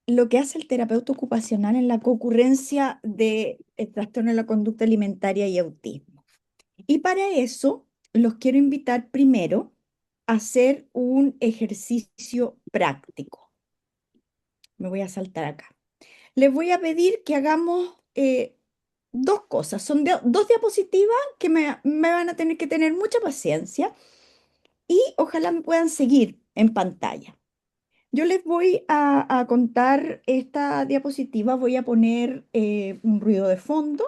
lo que hace el terapeuta ocupacional en la concurrencia de el trastorno de la conducta alimentaria y autismo. Y para eso los quiero invitar primero a hacer un ejercicio práctico. Me voy a saltar acá. Les voy a pedir que hagamos dos cosas. Son dos diapositivas que me van a tener que tener mucha paciencia y ojalá me puedan seguir en pantalla. Yo les voy a contar esta diapositiva, voy a poner un ruido de fondo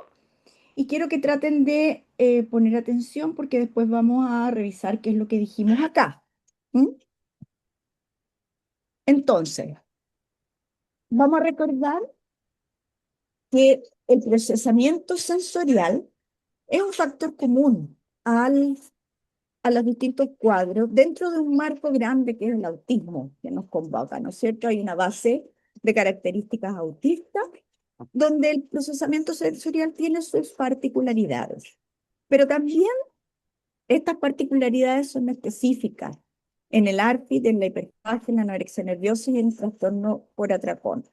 y quiero que traten de poner atención porque después vamos a revisar qué es lo que dijimos acá. ¿Mm? Entonces, vamos a recordar que el procesamiento sensorial es un factor común a los distintos cuadros dentro de un marco grande que es el autismo que nos convoca, ¿no es cierto? Hay una base de características autistas donde el procesamiento sensorial tiene sus particularidades, pero también estas particularidades son específicas en el ARFID, en la hiperfagia, en la anorexia nerviosa y en el trastorno por atracón.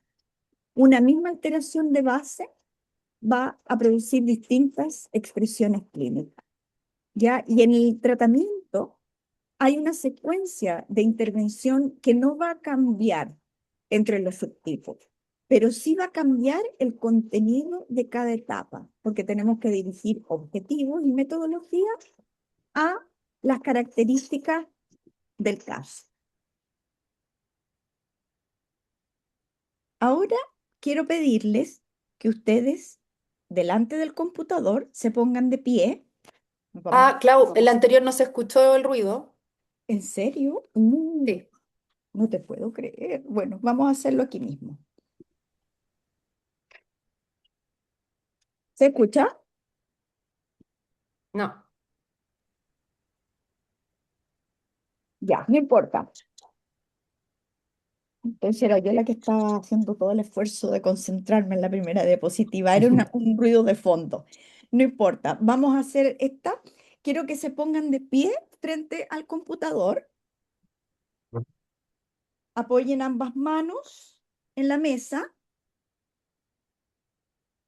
Una misma alteración de base va a producir distintas expresiones clínicas, ¿ya? Y en el tratamiento hay una secuencia de intervención que no va a cambiar entre los subtipos, pero sí va a cambiar el contenido de cada etapa, porque tenemos que dirigir objetivos y metodologías a las características del caso. Ahora quiero pedirles que ustedes, delante del computador, se pongan de pie. Vamos Ah, Clau, el anterior no se escuchó el ruido. ¿En serio? Sí. No te puedo creer. Bueno, vamos a hacerlo aquí mismo. ¿Se escucha? No. Ya, no importa. Entonces era yo la que estaba haciendo todo el esfuerzo de concentrarme en la primera diapositiva. Era un ruido de fondo. No importa. Vamos a hacer esta. Quiero que se pongan de pie frente al computador. Apoyen ambas manos en la mesa.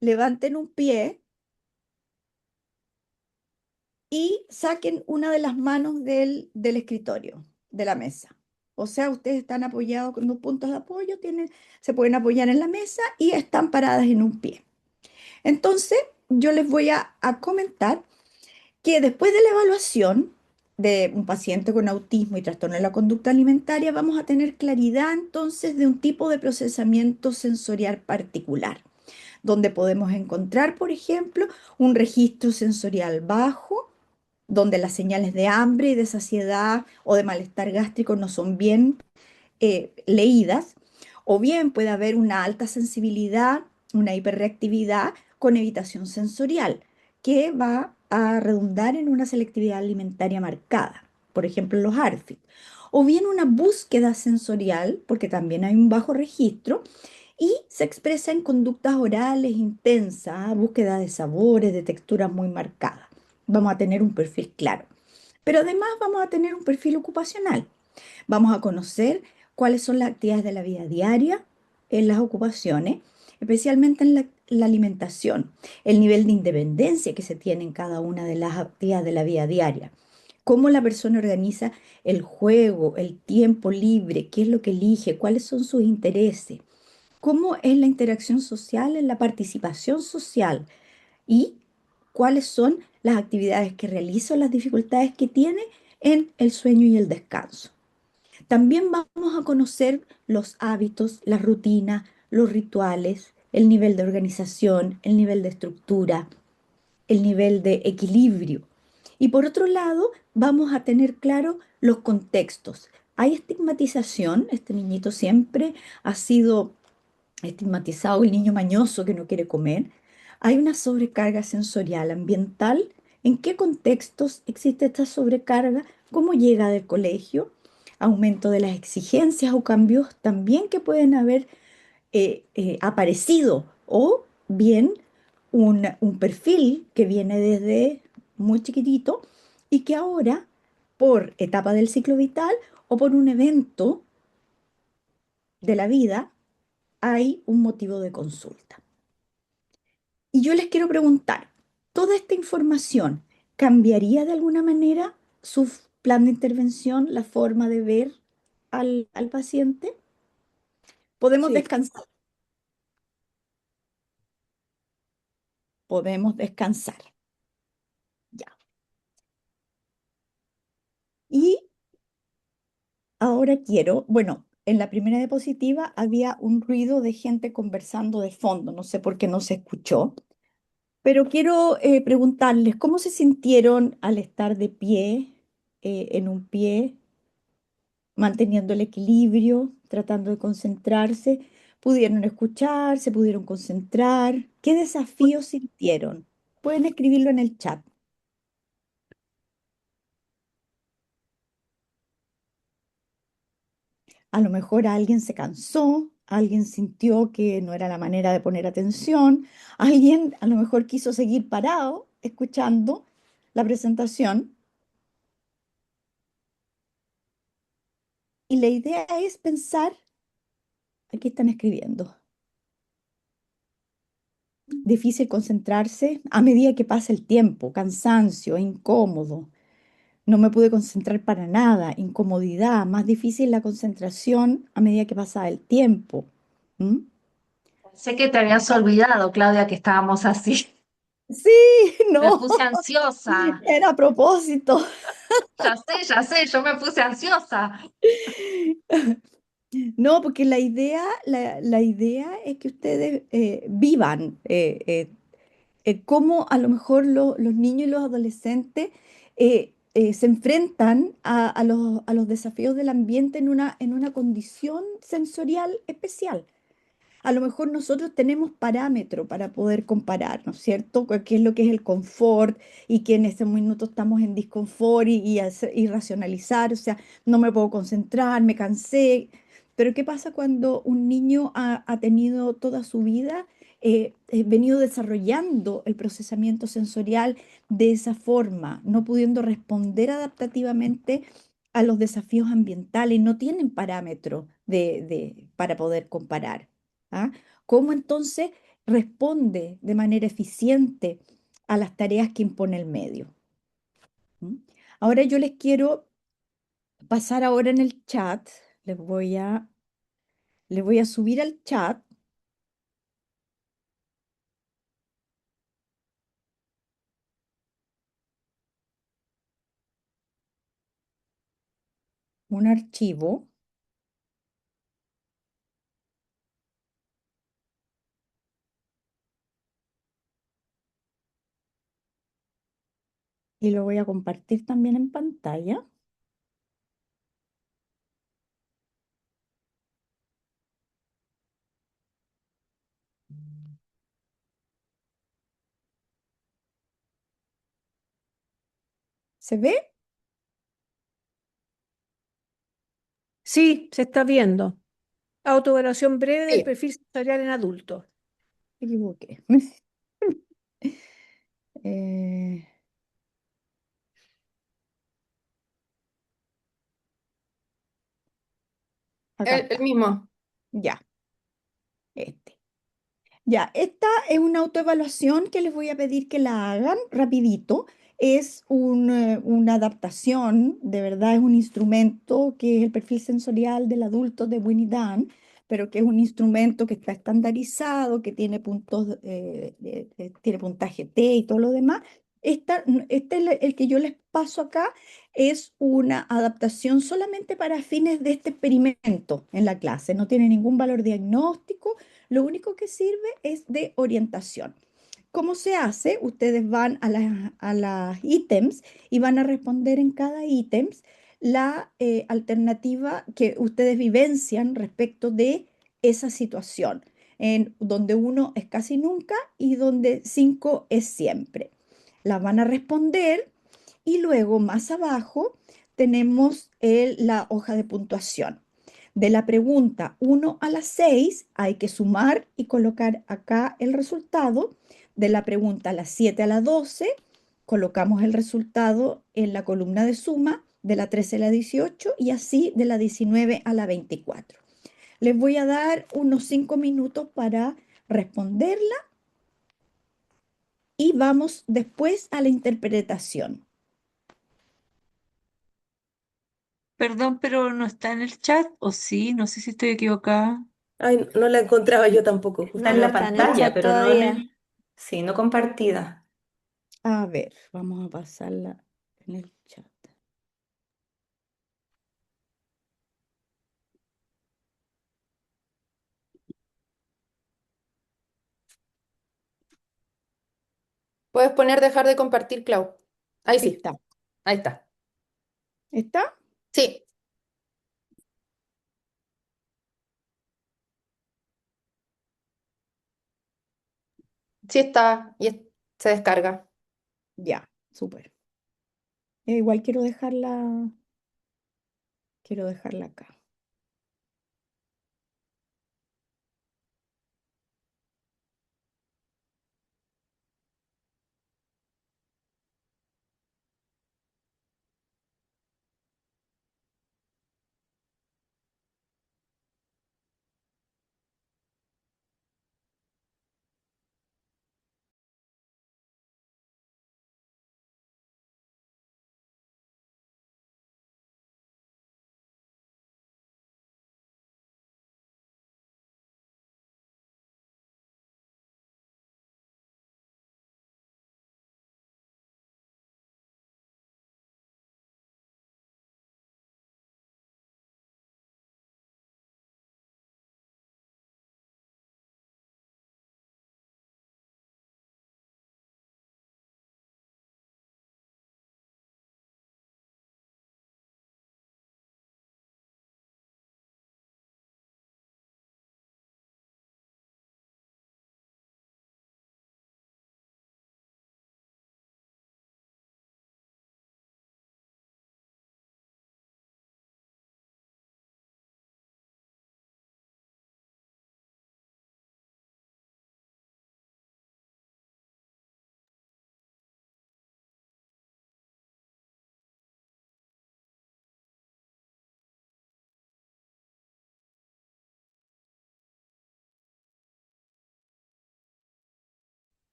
Levanten un pie y saquen una de las manos del escritorio, de la mesa. O sea, ustedes están apoyados con dos puntos de apoyo, se pueden apoyar en la mesa y están paradas en un pie. Entonces, yo les voy a comentar que después de la evaluación de un paciente con autismo y trastorno de la conducta alimentaria, vamos a tener claridad entonces de un tipo de procesamiento sensorial particular, donde podemos encontrar, por ejemplo, un registro sensorial bajo, donde las señales de hambre y de saciedad o de malestar gástrico no son bien leídas, o bien puede haber una alta sensibilidad, una hiperreactividad con evitación sensorial, que va a redundar en una selectividad alimentaria marcada, por ejemplo, los ARFID. O bien una búsqueda sensorial, porque también hay un bajo registro, y se expresa en conductas orales intensas, búsqueda de sabores, de texturas muy marcadas. Vamos a tener un perfil claro. Pero además vamos a tener un perfil ocupacional. Vamos a conocer cuáles son las actividades de la vida diaria en las ocupaciones, especialmente en la alimentación, el nivel de independencia que se tiene en cada una de las actividades de la vida diaria, cómo la persona organiza el juego, el tiempo libre, qué es lo que elige, cuáles son sus intereses, cómo es la interacción social, en la participación social y cuáles son las actividades que realiza, las dificultades que tiene en el sueño y el descanso. También vamos a conocer los hábitos, las rutinas, los rituales, el nivel de organización, el nivel de estructura, el nivel de equilibrio. Y por otro lado, vamos a tener claro los contextos. Hay estigmatización, este niñito siempre ha sido estigmatizado, el niño mañoso que no quiere comer. Hay una sobrecarga sensorial ambiental. ¿En qué contextos existe esta sobrecarga? ¿Cómo llega del colegio? Aumento de las exigencias o cambios también que pueden haber aparecido, o bien un perfil que viene desde muy chiquitito y que ahora, por etapa del ciclo vital o por un evento de la vida hay un motivo de consulta. Y yo les quiero preguntar, ¿toda esta información cambiaría de alguna manera su plan de intervención, la forma de ver al paciente? Podemos Sí. descansar, podemos descansar. Ya. Y ahora quiero, bueno, en la primera diapositiva había un ruido de gente conversando de fondo, no sé por qué no se escuchó, pero quiero preguntarles cómo se sintieron al estar de pie, en un pie, manteniendo el equilibrio, tratando de concentrarse. ¿Pudieron escuchar? ¿Se pudieron concentrar? ¿Qué desafíos sintieron? Pueden escribirlo en el chat. A lo mejor alguien se cansó, alguien sintió que no era la manera de poner atención, alguien a lo mejor quiso seguir parado escuchando la presentación. Y la idea es pensar, aquí están escribiendo, difícil concentrarse a medida que pasa el tiempo, cansancio, incómodo, no me pude concentrar para nada, incomodidad, más difícil la concentración a medida que pasaba el tiempo. ¿Mm? Sé que te habías olvidado, Claudia, que estábamos así. Sí, Me no, puse ansiosa. era a propósito. Ya sé, yo me puse ansiosa. No, porque la idea es que ustedes vivan cómo a lo mejor los niños y los adolescentes se enfrentan a los desafíos del ambiente en una condición sensorial especial. A lo mejor nosotros tenemos parámetro para poder comparar, ¿no es cierto? ¿Qué es lo que es el confort y que en ese minuto estamos en disconfort y racionalizar? O sea, no me puedo concentrar, me cansé. Pero ¿qué pasa cuando un niño ha tenido toda su vida, venido desarrollando el procesamiento sensorial de esa forma, no pudiendo responder adaptativamente a los desafíos ambientales? No tienen parámetro para poder comparar. ¿Ah? ¿Cómo entonces responde de manera eficiente a las tareas que impone el medio? ¿Mm? Ahora yo les quiero pasar ahora en el chat, les voy a subir al chat un archivo y lo voy a compartir también en pantalla. ¿Se ve? Sí, se está viendo. Autoevaluación breve del Sí. perfil sensorial en adultos. Me equivoqué. Eh, acá El está. mismo. Ya, este. Ya, esta es una autoevaluación que les voy a pedir que la hagan rapidito. Es una adaptación, de verdad es un instrumento que es el perfil sensorial del adulto de Winnie Dan, pero que es un instrumento que está estandarizado, que tiene puntos, tiene puntaje T y todo lo demás. Este, el que yo les paso acá es una adaptación solamente para fines de este experimento en la clase. No tiene ningún valor diagnóstico, lo único que sirve es de orientación. ¿Cómo se hace? Ustedes van a las ítems y van a responder en cada ítems la alternativa que ustedes vivencian respecto de esa situación, en donde uno es casi nunca y donde 5 es siempre. La van a responder y luego más abajo tenemos la hoja de puntuación. De la pregunta 1 a la 6 hay que sumar y colocar acá el resultado. De la pregunta a la 7 a la 12 colocamos el resultado en la columna de suma, de la 13 a la 18 y así de la 19 a la 24. Les voy a dar unos 5 minutos para responderla y vamos después a la interpretación. Perdón, pero no está en el chat, ¿o sí? No sé si estoy equivocada. Ay, no la encontraba yo tampoco, Está justo en la la busqué. No, no. pantalla, Chat pero no en todavía. el... Sí, no compartida. A ver, vamos a pasarla en el chat. Puedes poner dejar de compartir, Clau. Ahí Ahí sí, está. ahí está. ¿Está? Sí, sí está y se descarga. Ya, súper. Igual quiero dejarla acá.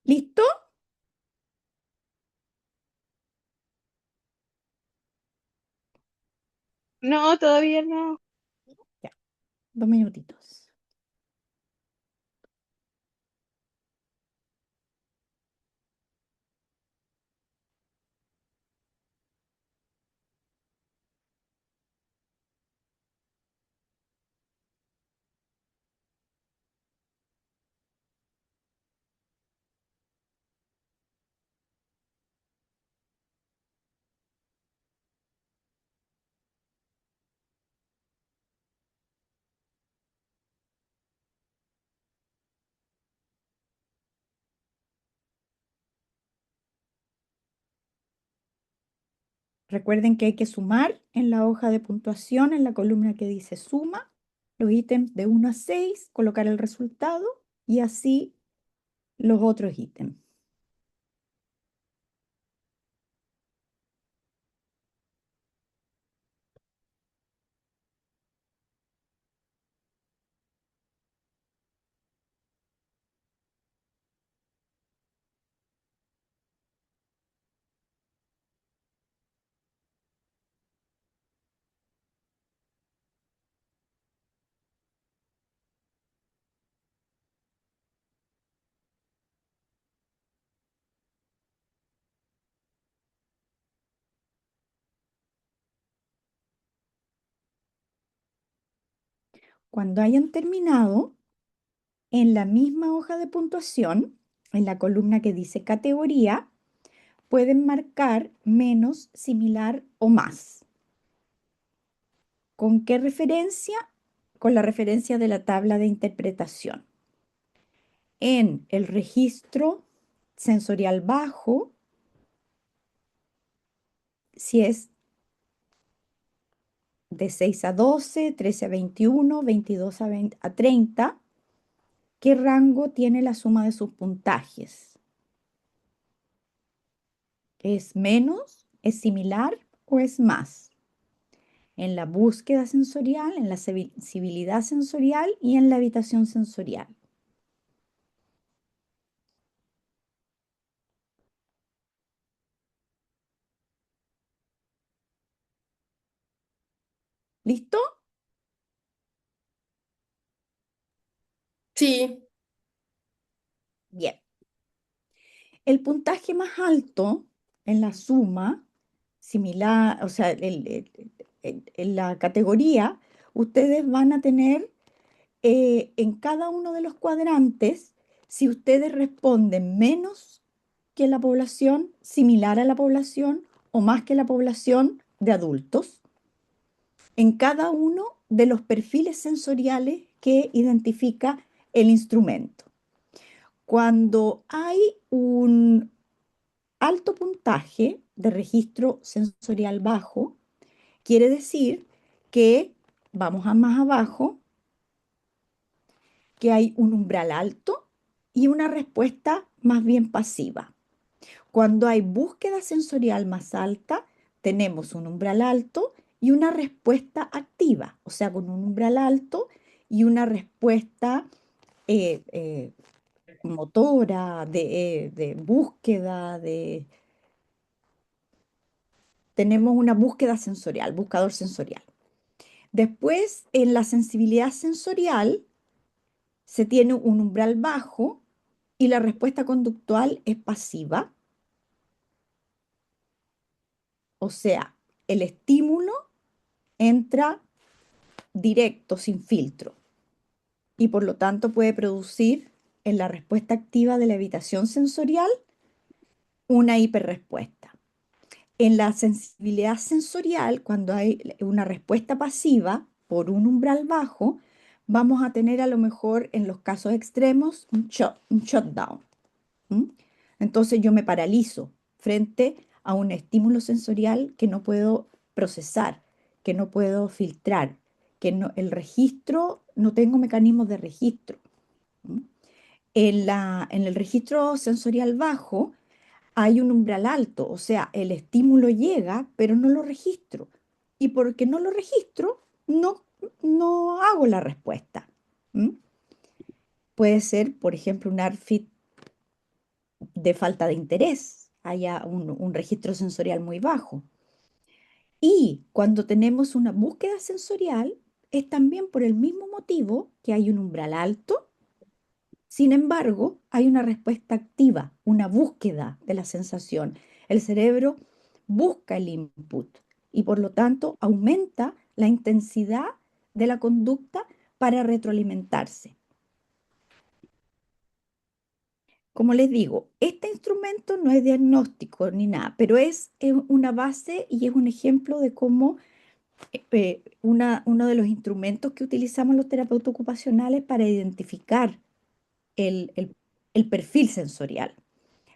¿Listo? No, todavía no. Ya, 2 minutitos. Recuerden que hay que sumar en la hoja de puntuación, en la columna que dice suma, los ítems de 1 a 6, colocar el resultado y así los otros ítems. Cuando hayan terminado, en la misma hoja de puntuación, en la columna que dice categoría, pueden marcar menos, similar o más. ¿Con qué referencia? Con la referencia de la tabla de interpretación. En el registro sensorial bajo, si es de 6 a 12, 13 a 21, 22 a 30, ¿qué rango tiene la suma de sus puntajes? ¿Es menos, es similar o es más? En la búsqueda sensorial, en la sensibilidad sensorial y en la habitación sensorial. ¿Listo? Sí, Bien. El puntaje más alto en la suma, similar, o sea, en la categoría, ustedes van a tener en cada uno de los cuadrantes, si ustedes responden menos que la población, similar a la población o más que la población de adultos, en cada uno de los perfiles sensoriales que identifica el instrumento. Cuando hay un alto puntaje de registro sensorial bajo, quiere decir que, vamos a más abajo, que hay un umbral alto y una respuesta más bien pasiva. Cuando hay búsqueda sensorial más alta, tenemos un umbral alto y una respuesta activa, o sea, con un umbral alto y una respuesta eh, eh, motora, de búsqueda, tenemos una búsqueda sensorial, buscador sensorial. Después, en la sensibilidad sensorial, se tiene un umbral bajo y la respuesta conductual es pasiva, o sea, el estímulo entra directo, sin filtro, y por lo tanto puede producir en la respuesta activa de la evitación sensorial una hiperrespuesta. En la sensibilidad sensorial, cuando hay una respuesta pasiva por un umbral bajo, vamos a tener a lo mejor en los casos extremos un shutdown. ¿Mm? Entonces yo me paralizo frente a un estímulo sensorial que no puedo procesar, que no puedo filtrar, que no, el registro, no tengo mecanismos de registro. ¿Mm? En el registro sensorial bajo hay un umbral alto, o sea, el estímulo llega, pero no lo registro. Y porque no lo registro, no hago la respuesta. ¿Mm? Puede ser, por ejemplo, un ARFID de falta de interés, haya un registro sensorial muy bajo. Y cuando tenemos una búsqueda sensorial, es también por el mismo motivo que hay un umbral alto. Sin embargo, hay una respuesta activa, una búsqueda de la sensación. El cerebro busca el input y por lo tanto aumenta la intensidad de la conducta para retroalimentarse. Como les digo, este instrumento no es diagnóstico ni nada, pero es una base y es un ejemplo de cómo uno de los instrumentos que utilizamos los terapeutas ocupacionales para identificar el, el- el perfil sensorial.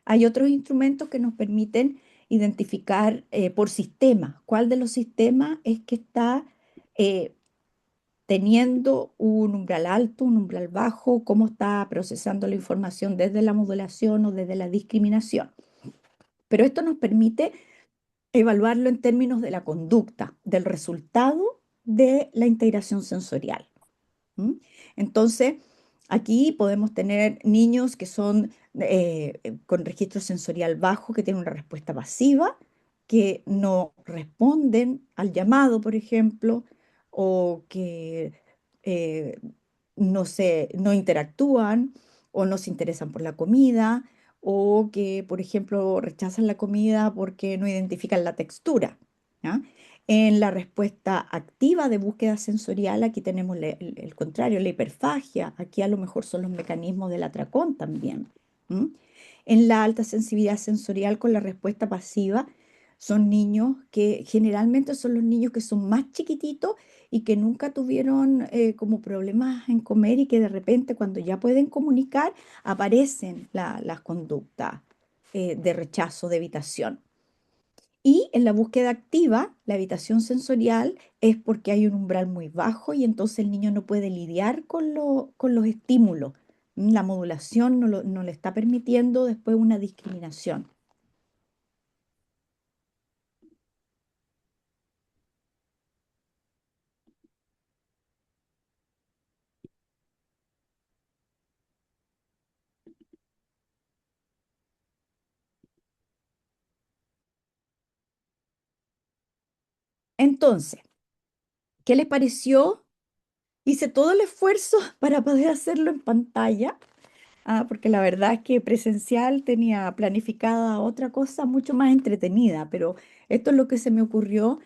Hay otros instrumentos que nos permiten identificar por sistema cuál de los sistemas es que está eh, teniendo un umbral alto, un umbral bajo, cómo está procesando la información desde la modulación o desde la discriminación. Pero esto nos permite evaluarlo en términos de la conducta, del resultado de la integración sensorial. ¿Mm? Entonces, aquí podemos tener niños que son con registro sensorial bajo, que tienen una respuesta pasiva, que no responden al llamado, por ejemplo, o que eh, no interactúan o no se interesan por la comida, o que, por ejemplo, rechazan la comida porque no identifican la textura. ¿Ya? En la respuesta activa de búsqueda sensorial, aquí tenemos el contrario, la hiperfagia. Aquí a lo mejor son los mecanismos del atracón también. ¿M? En la alta sensibilidad sensorial con la respuesta pasiva, son niños que generalmente son los niños que son más chiquititos y que nunca tuvieron como problemas en comer y que de repente cuando ya pueden comunicar aparecen las conductas de rechazo, de evitación. Y en la búsqueda activa, la evitación sensorial es porque hay un umbral muy bajo y entonces el niño no puede lidiar con los estímulos. La modulación no le está permitiendo después una discriminación. Entonces, ¿qué les pareció? Hice todo el esfuerzo para poder hacerlo en pantalla. Porque la verdad es que presencial tenía planificada otra cosa mucho más entretenida, pero esto es lo que se me ocurrió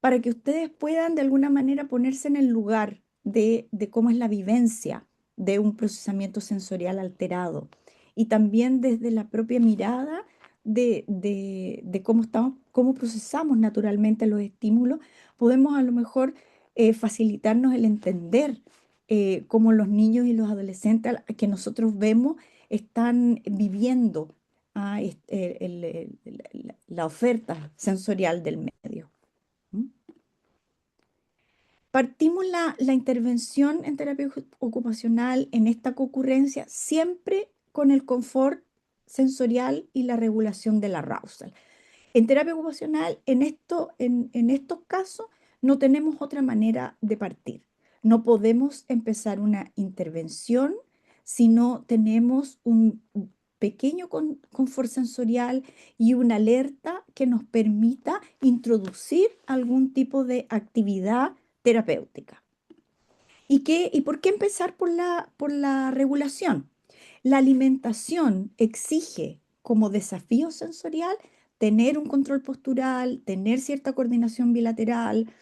para que ustedes puedan de alguna manera ponerse en el lugar de cómo es la vivencia de un procesamiento sensorial alterado y también desde la propia mirada de cómo estamos, cómo procesamos naturalmente los estímulos, podemos a lo mejor facilitarnos el entender cómo los niños y los adolescentes que nosotros vemos están viviendo la oferta sensorial del medio. ¿Mm? Partimos la intervención en terapia ocupacional en esta concurrencia siempre con el confort sensorial y la regulación del arousal. En terapia ocupacional, en estos casos, no tenemos otra manera de partir. No podemos empezar una intervención si no tenemos un pequeño confort sensorial y una alerta que nos permita introducir algún tipo de actividad terapéutica. ¿Y por qué empezar por la regulación? La alimentación exige como desafío sensorial tener un control postural, tener cierta coordinación bilateral,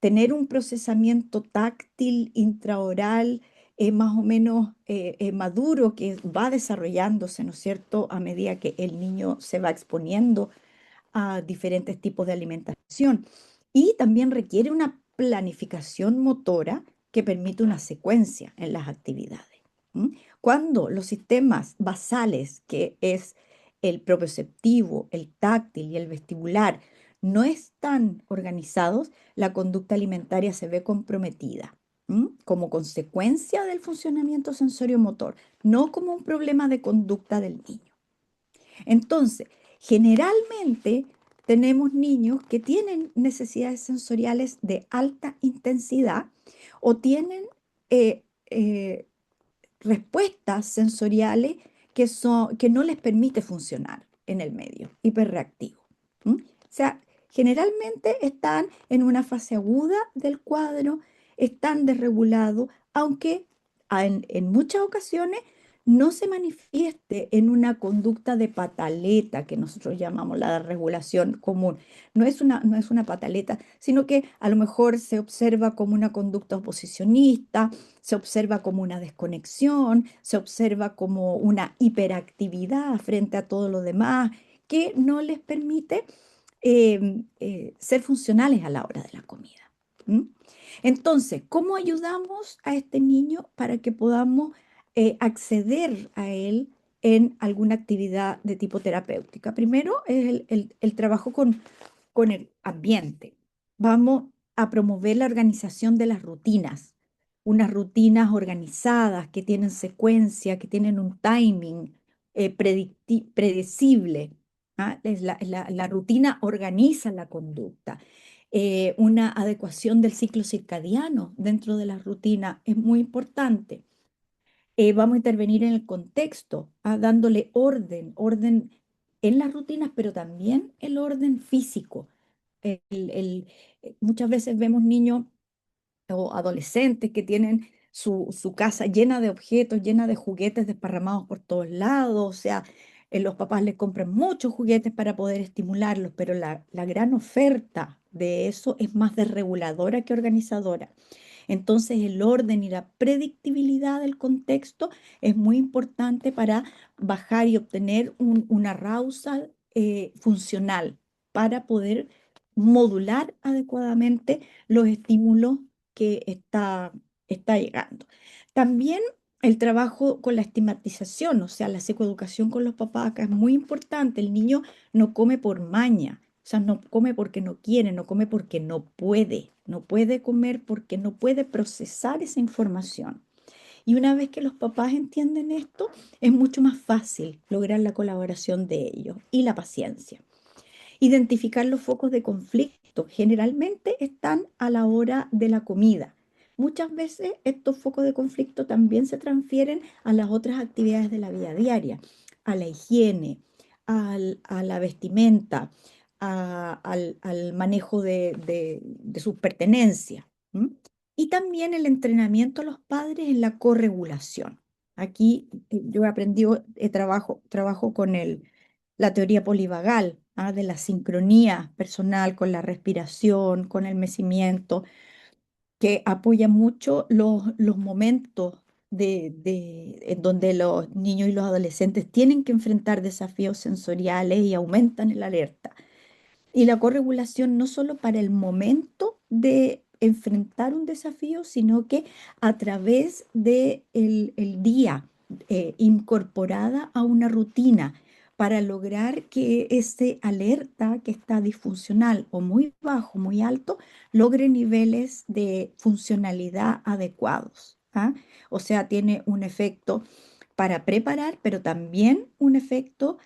tener un procesamiento táctil intraoral más o menos maduro que va desarrollándose, ¿no es cierto?, a medida que el niño se va exponiendo a diferentes tipos de alimentación. Y también requiere una planificación motora que permite una secuencia en las actividades. ¿M? Cuando los sistemas basales, que es el propioceptivo, el táctil y el vestibular, no están organizados, la conducta alimentaria se ve comprometida. Como consecuencia del funcionamiento sensorio-motor, no como un problema de conducta del niño. Entonces, generalmente tenemos niños que tienen necesidades sensoriales de alta intensidad o tienen eh, eh, respuestas sensoriales que no les permite funcionar en el medio hiperreactivo. O sea, generalmente están en una fase aguda del cuadro, están desregulados, aunque en muchas ocasiones no se manifieste en una conducta de pataleta, que nosotros llamamos la regulación común. No es una pataleta, sino que a lo mejor se observa como una conducta oposicionista, se observa como una desconexión, se observa como una hiperactividad frente a todo lo demás, que no les permite ser funcionales a la hora de la comida. ¿M? Entonces, ¿cómo ayudamos a este niño para que podamos acceder a él en alguna actividad de tipo terapéutica? Primero es el trabajo con el ambiente. Vamos a promover la organización de las rutinas, unas rutinas organizadas que tienen secuencia, que tienen un timing predecible. La rutina organiza la conducta. Una adecuación del ciclo circadiano dentro de la rutina es muy importante. Vamos a intervenir en el contexto, dándole orden en las rutinas, pero también el orden físico. Muchas veces vemos niños o adolescentes que tienen su casa llena de objetos, llena de juguetes desparramados por todos lados, o sea, los papás les compran muchos juguetes para poder estimularlos, pero la gran oferta de eso es más desreguladora que organizadora. Entonces, el orden y la predictibilidad del contexto es muy importante para bajar y obtener un arousal funcional para poder modular adecuadamente los estímulos que está llegando. También el trabajo con la estigmatización, o sea, la psicoeducación con los papás acá es muy importante. El niño no come por maña, O sea, no come porque no quiere, no come porque no puede. No puede comer porque no puede procesar esa información. Y una vez que los papás entienden esto, es mucho más fácil lograr la colaboración de ellos y la paciencia. Identificar los focos de conflicto generalmente están a la hora de la comida. Muchas veces estos focos de conflicto también se transfieren a las otras actividades de la vida diaria, a la higiene, a la vestimenta, al manejo de sus pertenencias. ¿M? Y también el entrenamiento a los padres en la corregulación. Aquí yo he aprendido, trabajo con la teoría polivagal, de la sincronía personal con la respiración, con el mecimiento, que apoya mucho los momentos en donde los niños y los adolescentes tienen que enfrentar desafíos sensoriales y aumentan el alerta. Y la corregulación no solo para el momento de enfrentar un desafío, sino que a través de el día, incorporada a una rutina para lograr que ese alerta que está disfuncional o muy bajo, muy alto, logre niveles de funcionalidad adecuados. ¿Ah? O sea, tiene un efecto para preparar, pero también un efecto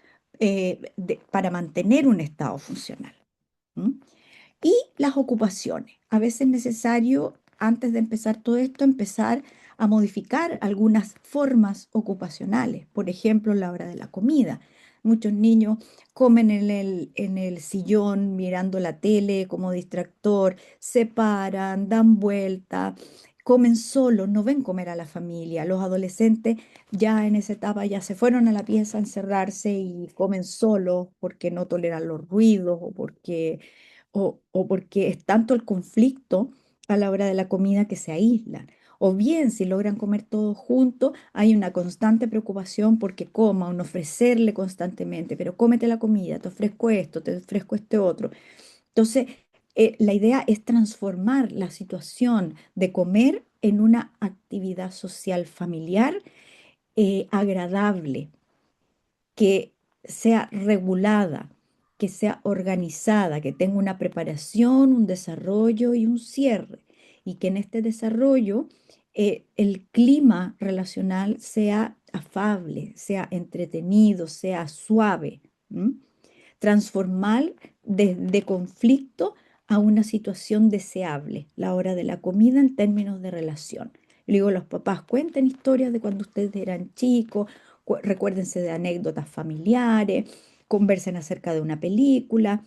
para mantener un estado funcional. ¿M? Y las ocupaciones. A veces es necesario, antes de empezar todo esto, empezar a modificar algunas formas ocupacionales. Por ejemplo, la hora de la comida. Muchos niños comen en el sillón mirando la tele como distractor, se paran, dan vuelta, comen solos, no ven comer a la familia. Los adolescentes ya en esa etapa ya se fueron a la pieza a encerrarse y comen solos porque no toleran los ruidos o porque es tanto el conflicto a la hora de la comida que se aíslan. O bien, si logran comer todos juntos, hay una constante preocupación porque coman, ofrecerle constantemente, pero cómete la comida, te ofrezco esto, te ofrezco este otro. Entonces, la idea es transformar la situación de comer en una actividad social familiar agradable, que sea regulada, que sea organizada, que tenga una preparación, un desarrollo y un cierre. Y que en este desarrollo el clima relacional sea afable, sea entretenido, sea suave. ¿M? Transformar de conflicto a una situación deseable, la hora de la comida en términos de relación. Y le digo, los papás cuenten historias de cuando ustedes eran chicos, recuérdense de anécdotas familiares, conversen acerca de una película,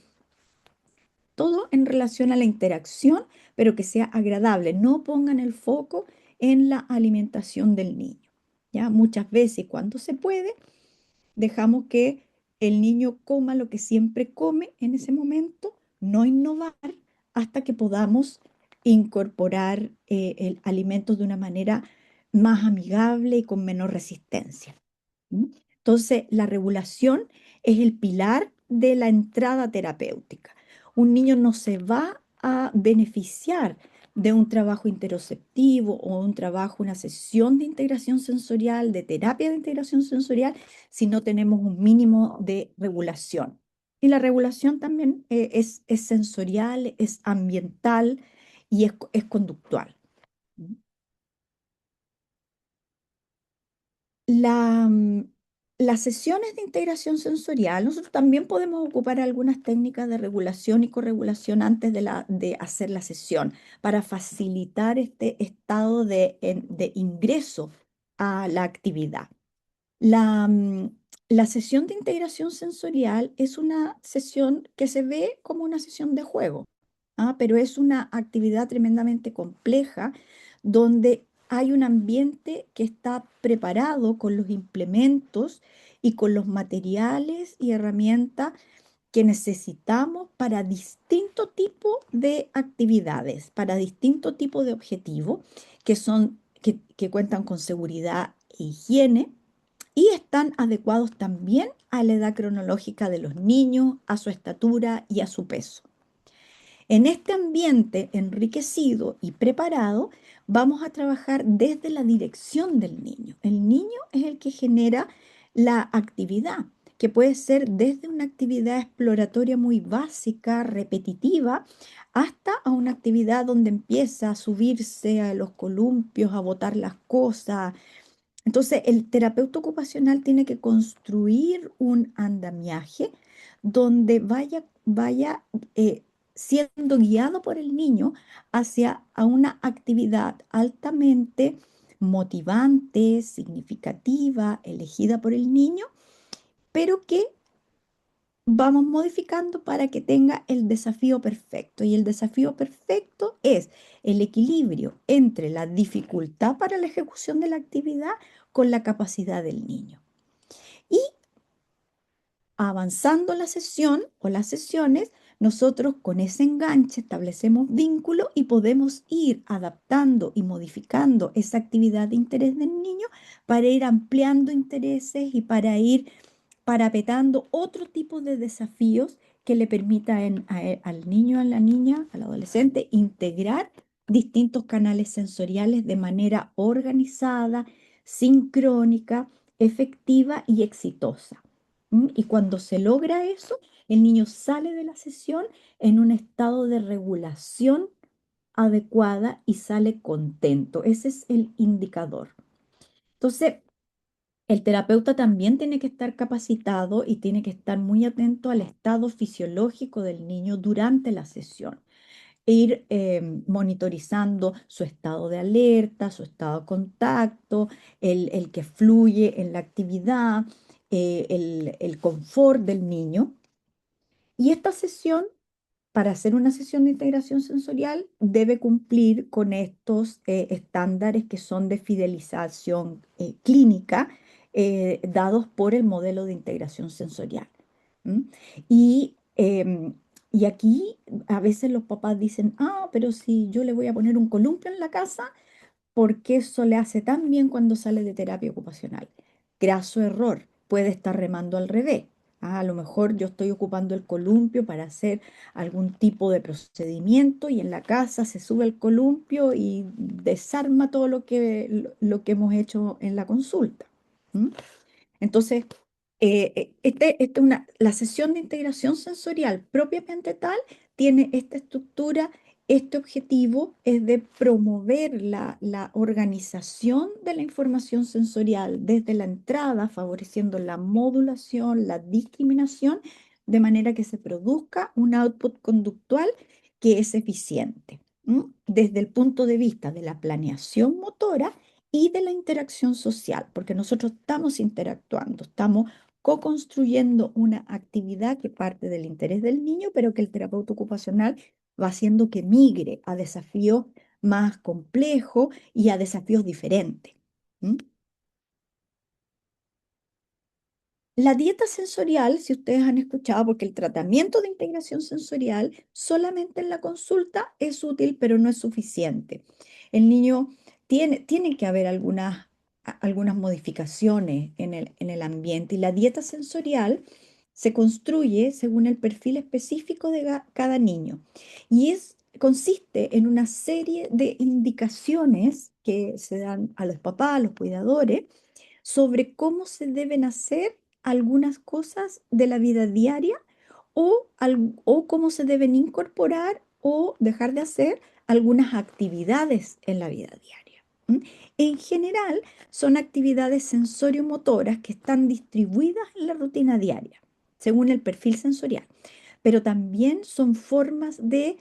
todo en relación a la interacción, pero que sea agradable. No pongan el foco en la alimentación del niño. ¿Ya? Muchas veces, cuando se puede, dejamos que el niño coma lo que siempre come en ese momento, no innovar hasta que podamos incorporar alimentos de una manera más amigable y con menor resistencia. ¿Mm? Entonces, la regulación es el pilar de la entrada terapéutica. Un niño no se va a beneficiar de un trabajo interoceptivo o un trabajo, una sesión de integración sensorial, de terapia de integración sensorial, si no tenemos un mínimo de regulación. Y la regulación también es sensorial, es ambiental y es conductual. La, mm, las sesiones de integración sensorial, nosotros también podemos ocupar algunas técnicas de regulación y corregulación antes de hacer la sesión para facilitar este estado de ingreso a la actividad. La, mm, la sesión de integración sensorial es una sesión que se ve como una sesión de juego, pero es una actividad tremendamente compleja donde hay un ambiente que está preparado con los implementos y con los materiales y herramientas que necesitamos para distinto tipo de actividades, para distinto tipo de objetivos que cuentan con seguridad e higiene y están adecuados también a la edad cronológica de los niños, a su estatura y a su peso. En este ambiente enriquecido y preparado, vamos a trabajar desde la dirección del niño. El niño es el que genera la actividad. que puede ser desde una actividad exploratoria muy básica, repetitiva, hasta a una actividad donde empieza a subirse a los columpios, a botar las cosas. Entonces, el terapeuta ocupacional tiene que construir un andamiaje donde vaya siendo guiado por el niño hacia a una actividad altamente motivante, significativa, elegida por el niño, pero que vamos modificando para que tenga el desafío perfecto. Y el desafío perfecto es el equilibrio entre la dificultad para la ejecución de la actividad con la capacidad del niño. Y avanzando la sesión o las sesiones, nosotros con ese enganche establecemos vínculo y podemos ir adaptando y modificando esa actividad de interés del niño para ir ampliando intereses y para ir parapetando otro tipo de desafíos que le permita al niño, a la niña, al adolescente, integrar distintos canales sensoriales de manera organizada, sincrónica, efectiva y exitosa. Y cuando se logra eso, el niño sale de la sesión en un estado de regulación adecuada y sale contento. Ese es el indicador. Entonces, el terapeuta también tiene que estar capacitado y tiene que estar muy atento al estado fisiológico del niño durante la sesión. E ir monitorizando su estado de alerta, su estado de contacto, el que fluye en la actividad, el confort del niño. Y esta sesión, para hacer una sesión de integración sensorial, debe cumplir con estos estándares que son de fidelización clínica dados por el modelo de integración sensorial. ¿M? Y, y aquí a veces los papás dicen, ah, pero si yo le voy a poner un columpio en la casa, porque eso le hace tan bien cuando sale de terapia ocupacional. Graso error, puede estar remando al revés. A lo mejor yo estoy ocupando el columpio para hacer algún tipo de procedimiento y en la casa se sube el columpio y desarma todo lo que hemos hecho en la consulta. ¿M? Entonces, la sesión de integración sensorial propiamente tal tiene esta estructura, este objetivo es de promover la organización de la información sensorial desde la entrada, favoreciendo la modulación, la discriminación, de manera que se produzca un output conductual que es eficiente, desde el punto de vista de la planeación motora y de la interacción social, porque nosotros estamos interactuando, estamos co-construyendo una actividad que parte del interés del niño, pero que el terapeuta ocupacional va haciendo que migre a desafíos más complejos y a desafíos diferentes. ¿M? La dieta sensorial, si ustedes han escuchado, porque el tratamiento de integración sensorial solamente en la consulta es útil, pero no es suficiente. El niño tiene que haber algunas modificaciones en el ambiente y la dieta sensorial se construye según el perfil específico de cada niño y consiste en una serie de indicaciones que se dan a los papás, a los cuidadores, sobre cómo se deben hacer algunas cosas de la vida diaria o cómo se deben incorporar o dejar de hacer algunas actividades en la vida diaria. ¿M? En general, son actividades sensoriomotoras que están distribuidas en la rutina diaria, según el perfil sensorial, pero también son formas de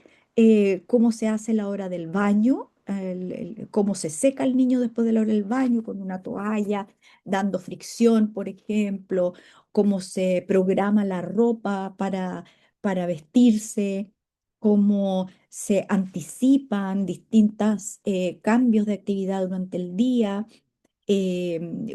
cómo se hace la hora del baño, cómo se seca el niño después de la hora del baño con una toalla, dando fricción, por ejemplo, cómo se programa la ropa para vestirse, cómo se anticipan distintos cambios de actividad durante el día,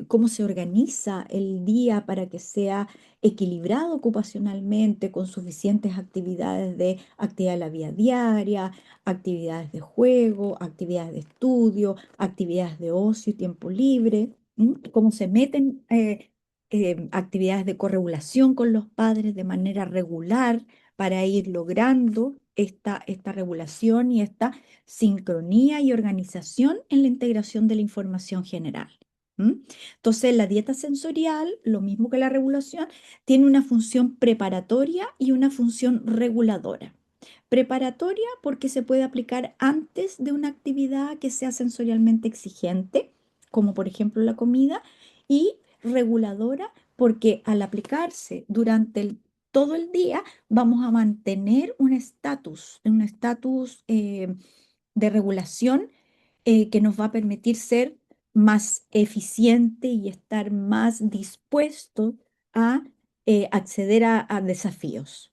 cómo se organiza el día para que sea equilibrado ocupacionalmente con suficientes actividades de actividad de la vida diaria, actividades de juego, actividades de estudio, actividades de ocio y tiempo libre, cómo se meten actividades de corregulación con los padres de manera regular para ir logrando esta regulación y esta sincronía y organización en la integración de la información general. ¿m? Entonces, la dieta sensorial, lo mismo que la regulación, tiene una función preparatoria y una función reguladora. Preparatoria porque se puede aplicar antes de una actividad que sea sensorialmente exigente, como por ejemplo la comida, y reguladora porque al aplicarse durante todo el día vamos a mantener un estatus de regulación que nos va a permitir ser más eficiente y estar más dispuesto a acceder a desafíos.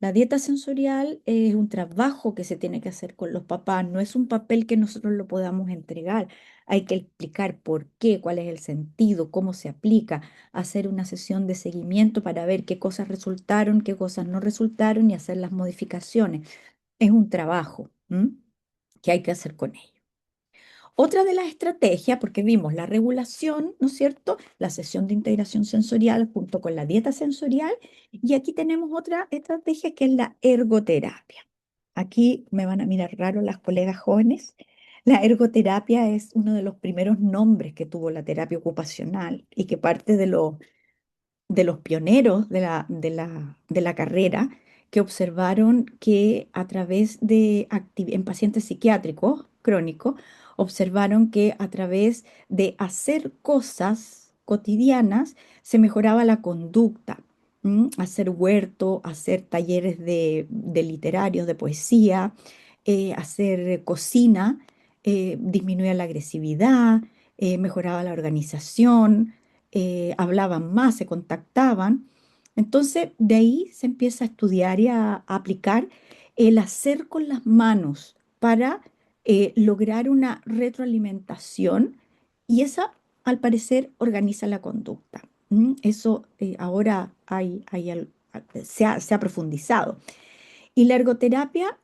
La dieta sensorial es un trabajo que se tiene que hacer con los papás, no es un papel que nosotros lo podamos entregar. Hay que explicar por qué, cuál es el sentido, cómo se aplica, hacer una sesión de seguimiento para ver qué cosas resultaron, qué cosas no resultaron y hacer las modificaciones. Es un trabajo, ¿m? Que hay que hacer con ellos. Otra de las estrategias, porque vimos la regulación, ¿no es cierto? La sesión de integración sensorial junto con la dieta sensorial. Y aquí tenemos otra estrategia que es la ergoterapia. Aquí me van a mirar raro las colegas jóvenes. La ergoterapia es uno de los primeros nombres que tuvo la terapia ocupacional y que parte de los pioneros de la carrera que observaron que a través en pacientes psiquiátricos crónicos, observaron que a través de hacer cosas cotidianas se mejoraba la conducta. Hacer huerto, hacer talleres de literarios, de poesía, hacer cocina, disminuía la agresividad, mejoraba la organización, hablaban más, se contactaban. Entonces, de ahí se empieza a estudiar y a aplicar el hacer con las manos para lograr una retroalimentación y esa, al parecer, organiza la conducta. Eso ahora se ha profundizado. Y la ergoterapia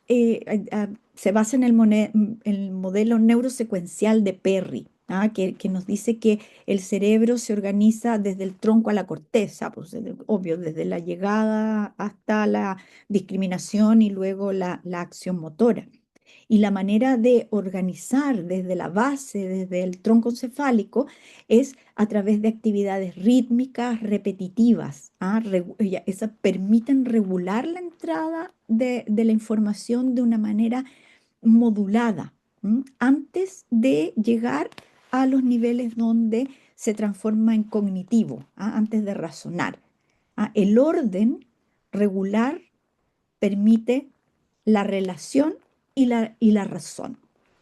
se basa en el modelo neurosecuencial de Perry, que nos dice que el cerebro se organiza desde el tronco a la corteza, pues, obvio, desde la llegada hasta la discriminación y luego la acción motora. Y la manera de organizar desde la base, desde el tronco encefálico, es a través de actividades rítmicas, repetitivas. Esas permiten regular la entrada de la información de una manera modulada, antes de llegar a los niveles donde se transforma en cognitivo, antes de razonar. El orden regular permite la relación y la razón.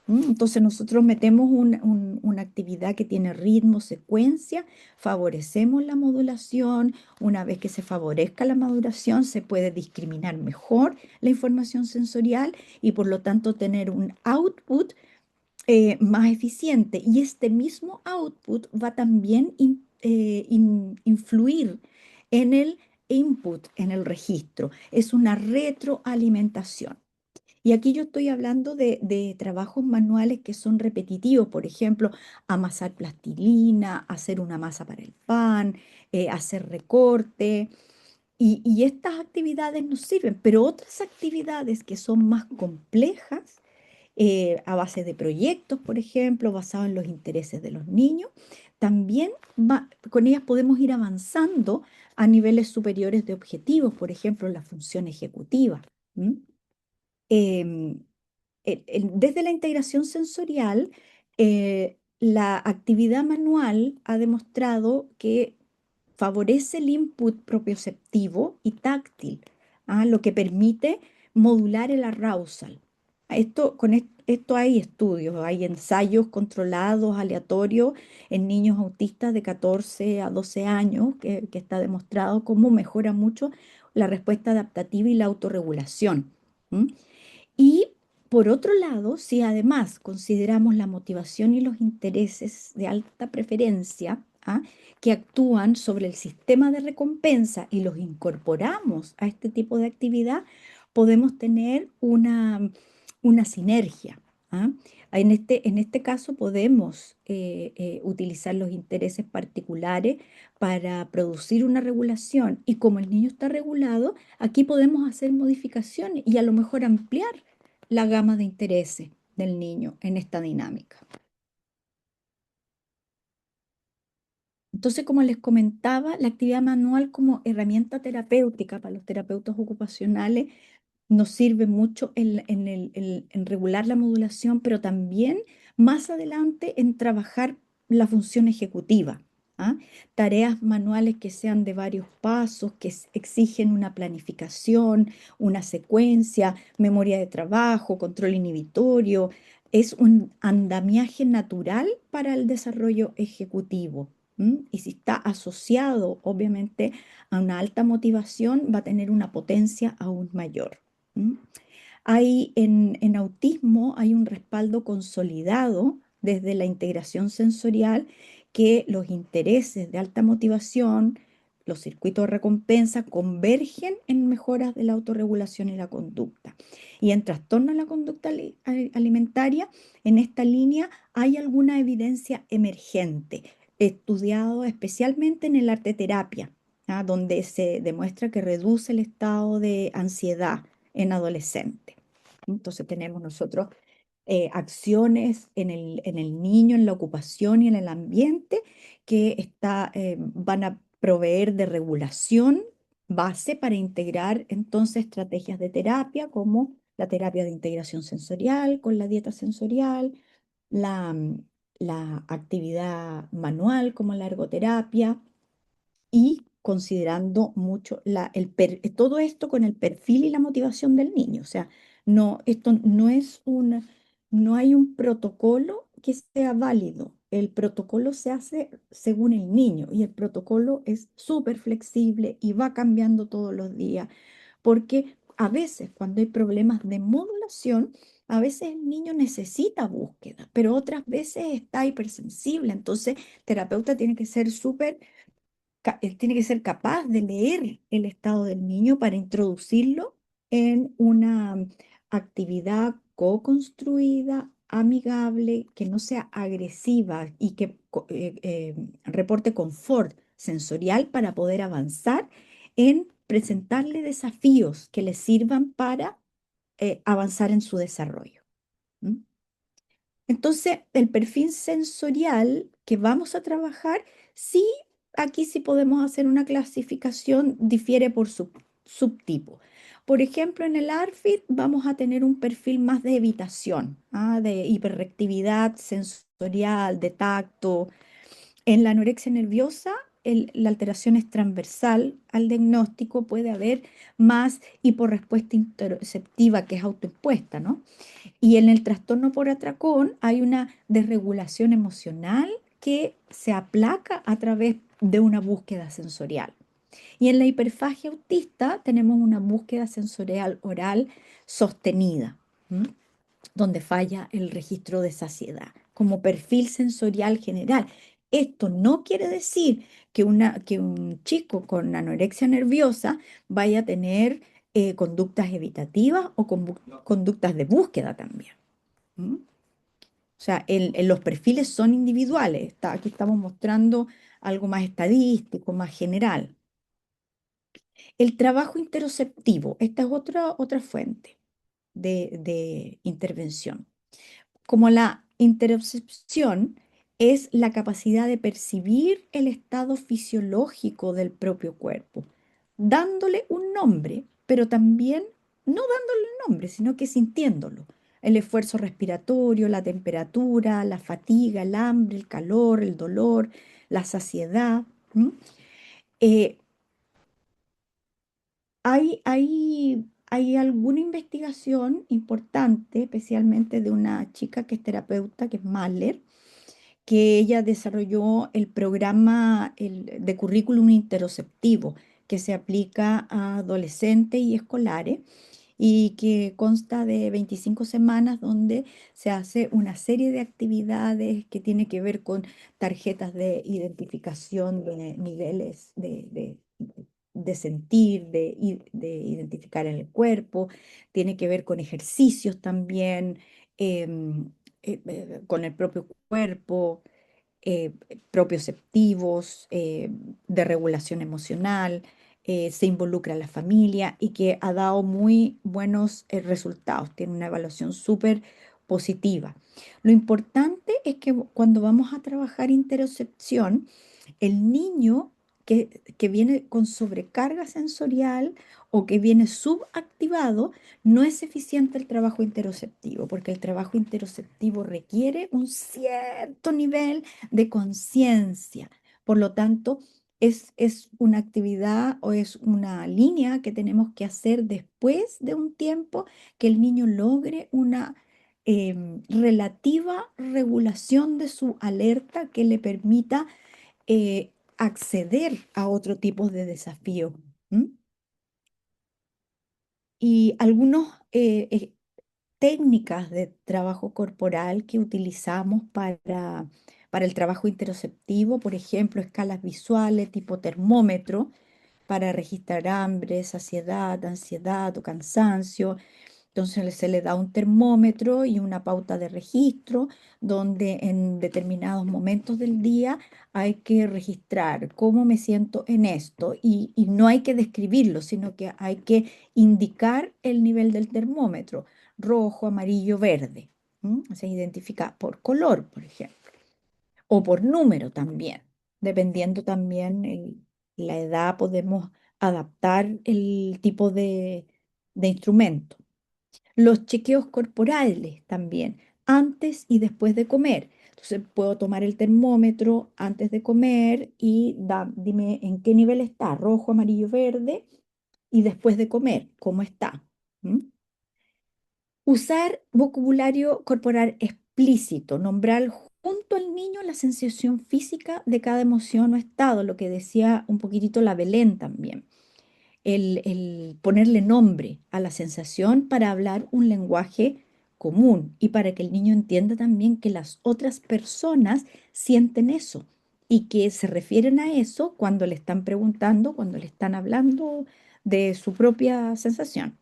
Entonces nosotros metemos una actividad que tiene ritmo, secuencia, favorecemos la modulación. Una vez que se favorezca la modulación, se puede discriminar mejor la información sensorial y por lo tanto tener un output más eficiente. Y este mismo output va también influir en el input, en el registro. Es una retroalimentación. Y aquí yo estoy hablando de trabajos manuales que son repetitivos, por ejemplo, amasar plastilina, hacer una masa para el pan, hacer recorte. Y estas actividades nos sirven, pero otras actividades que son más complejas, a base de proyectos, por ejemplo, basados en los intereses de los niños, también con ellas podemos ir avanzando a niveles superiores de objetivos, por ejemplo, la función ejecutiva. ¿M? Em, Desde la integración sensorial, la actividad manual ha demostrado que favorece el input propioceptivo y táctil, lo que permite modular el arousal. Esto hay estudios, hay ensayos controlados, aleatorios, en niños autistas de 14 a 12 años, que está demostrado cómo mejora mucho la respuesta adaptativa y la autorregulación. ¿M? Y por otro lado, si además consideramos la motivación y los intereses de alta preferencia, que actúan sobre el sistema de recompensa y los incorporamos a este tipo de actividad, podemos tener una sinergia. ¿Ah? En este caso podemos utilizar los intereses particulares para producir una regulación y como el niño está regulado, aquí podemos hacer modificaciones y a lo mejor ampliar la gama de intereses del niño en esta dinámica. Entonces, como les comentaba, la actividad manual como herramienta terapéutica para los terapeutas ocupacionales nos sirve mucho en regular la modulación, pero también más adelante en trabajar la función ejecutiva. ¿Ah? Tareas manuales que sean de varios pasos, que exigen una planificación, una secuencia, memoria de trabajo, control inhibitorio. Es un andamiaje natural para el desarrollo ejecutivo. Y si está asociado, obviamente, a una alta motivación, va a tener una potencia aún mayor. ¿Mm? Hay en autismo hay un respaldo consolidado desde la integración sensorial que los intereses de alta motivación, los circuitos de recompensa convergen en mejoras de la autorregulación y la conducta. Y en trastorno de la conducta alimentaria, en esta línea hay alguna evidencia emergente, estudiado especialmente en el arte terapia, donde se demuestra que reduce el estado de ansiedad en adolescentes. Entonces tenemos nosotros acciones en el niño, en la ocupación y en el ambiente que van a proveer de regulación base para integrar entonces estrategias de terapia como la terapia de integración sensorial con la dieta sensorial, la, la actividad manual como la ergoterapia y considerando mucho todo esto con el perfil y la motivación del niño. O sea, esto no es no hay un protocolo que sea válido. El protocolo se hace según el niño y el protocolo es súper flexible y va cambiando todos los días, porque a veces cuando hay problemas de modulación, a veces el niño necesita búsqueda, pero otras veces está hipersensible. Entonces, el terapeuta tiene que ser tiene que ser capaz de leer el estado del niño para introducirlo en una actividad co-construida, amigable, que no sea agresiva y que reporte confort sensorial para poder avanzar en presentarle desafíos que le sirvan para avanzar en su desarrollo. ¿Mm? Entonces, el perfil sensorial que vamos a trabajar, sí, aquí sí podemos hacer una clasificación, difiere por subtipo. Por ejemplo, en el ARFID vamos a tener un perfil más de evitación, de hiperreactividad sensorial, de tacto. En la anorexia nerviosa, la alteración es transversal al diagnóstico, puede haber más hiporrespuesta interoceptiva que es autoimpuesta, ¿no? Y en el trastorno por atracón hay una desregulación emocional que se aplaca a través de una búsqueda sensorial. Y en la hiperfagia autista tenemos una búsqueda sensorial oral sostenida, ¿m? Donde falla el registro de saciedad, como perfil sensorial general. Esto no quiere decir que un chico con anorexia nerviosa vaya a tener conductas evitativas o conductas de búsqueda también. ¿Mm? O sea, los perfiles son individuales. Aquí estamos mostrando algo más estadístico, más general. El trabajo interoceptivo, esta es otra fuente de intervención. Como la interocepción es la capacidad de percibir el estado fisiológico del propio cuerpo, dándole un nombre, pero también no dándole un nombre, sino que sintiéndolo. El esfuerzo respiratorio, la temperatura, la fatiga, el hambre, el calor, el dolor, la saciedad. ¿M? Eh, hay alguna investigación importante, especialmente de una chica que es terapeuta, que es Mahler, que ella desarrolló el programa de currículum interoceptivo que se aplica a adolescentes y escolares y que consta de 25 semanas donde se hace una serie de actividades que tiene que ver con tarjetas de identificación de niveles de sentir, de identificar en el cuerpo, tiene que ver con ejercicios también, con el propio cuerpo, eh, propioceptivos, de regulación emocional, se involucra a la familia y que ha dado muy buenos resultados, tiene una evaluación súper positiva. Lo importante es que cuando vamos a trabajar interocepción, El niño que viene con sobrecarga sensorial o que viene subactivado, no es eficiente el trabajo interoceptivo, porque el trabajo interoceptivo requiere un cierto nivel de conciencia. Por lo tanto, es una actividad o es una línea que tenemos que hacer después de un tiempo que el niño logre una relativa regulación de su alerta que le permita acceder a otro tipo de desafío. ¿M? Y algunas técnicas de trabajo corporal que utilizamos para el trabajo interoceptivo, por ejemplo, escalas visuales tipo termómetro para registrar hambre, saciedad, ansiedad o cansancio. Entonces se le da un termómetro y una pauta de registro donde en determinados momentos del día hay que registrar cómo me siento en esto y no hay que describirlo, sino que hay que indicar el nivel del termómetro, rojo, amarillo, verde. Se identifica por color, por ejemplo, o por número también. Dependiendo también la edad, podemos adaptar el tipo de instrumento. Los chequeos corporales también, antes y después de comer. Entonces puedo tomar el termómetro antes de comer y dime en qué nivel está, rojo, amarillo, verde, y después de comer, cómo está. ¿Mm? Usar vocabulario corporal explícito, nombrar junto al niño la sensación física de cada emoción o estado, lo que decía un poquitito la Belén también el ponerle nombre a la sensación para hablar un lenguaje común y para que el niño entienda también que las otras personas sienten eso y que se refieren a eso cuando le están preguntando, cuando le están hablando de su propia sensación.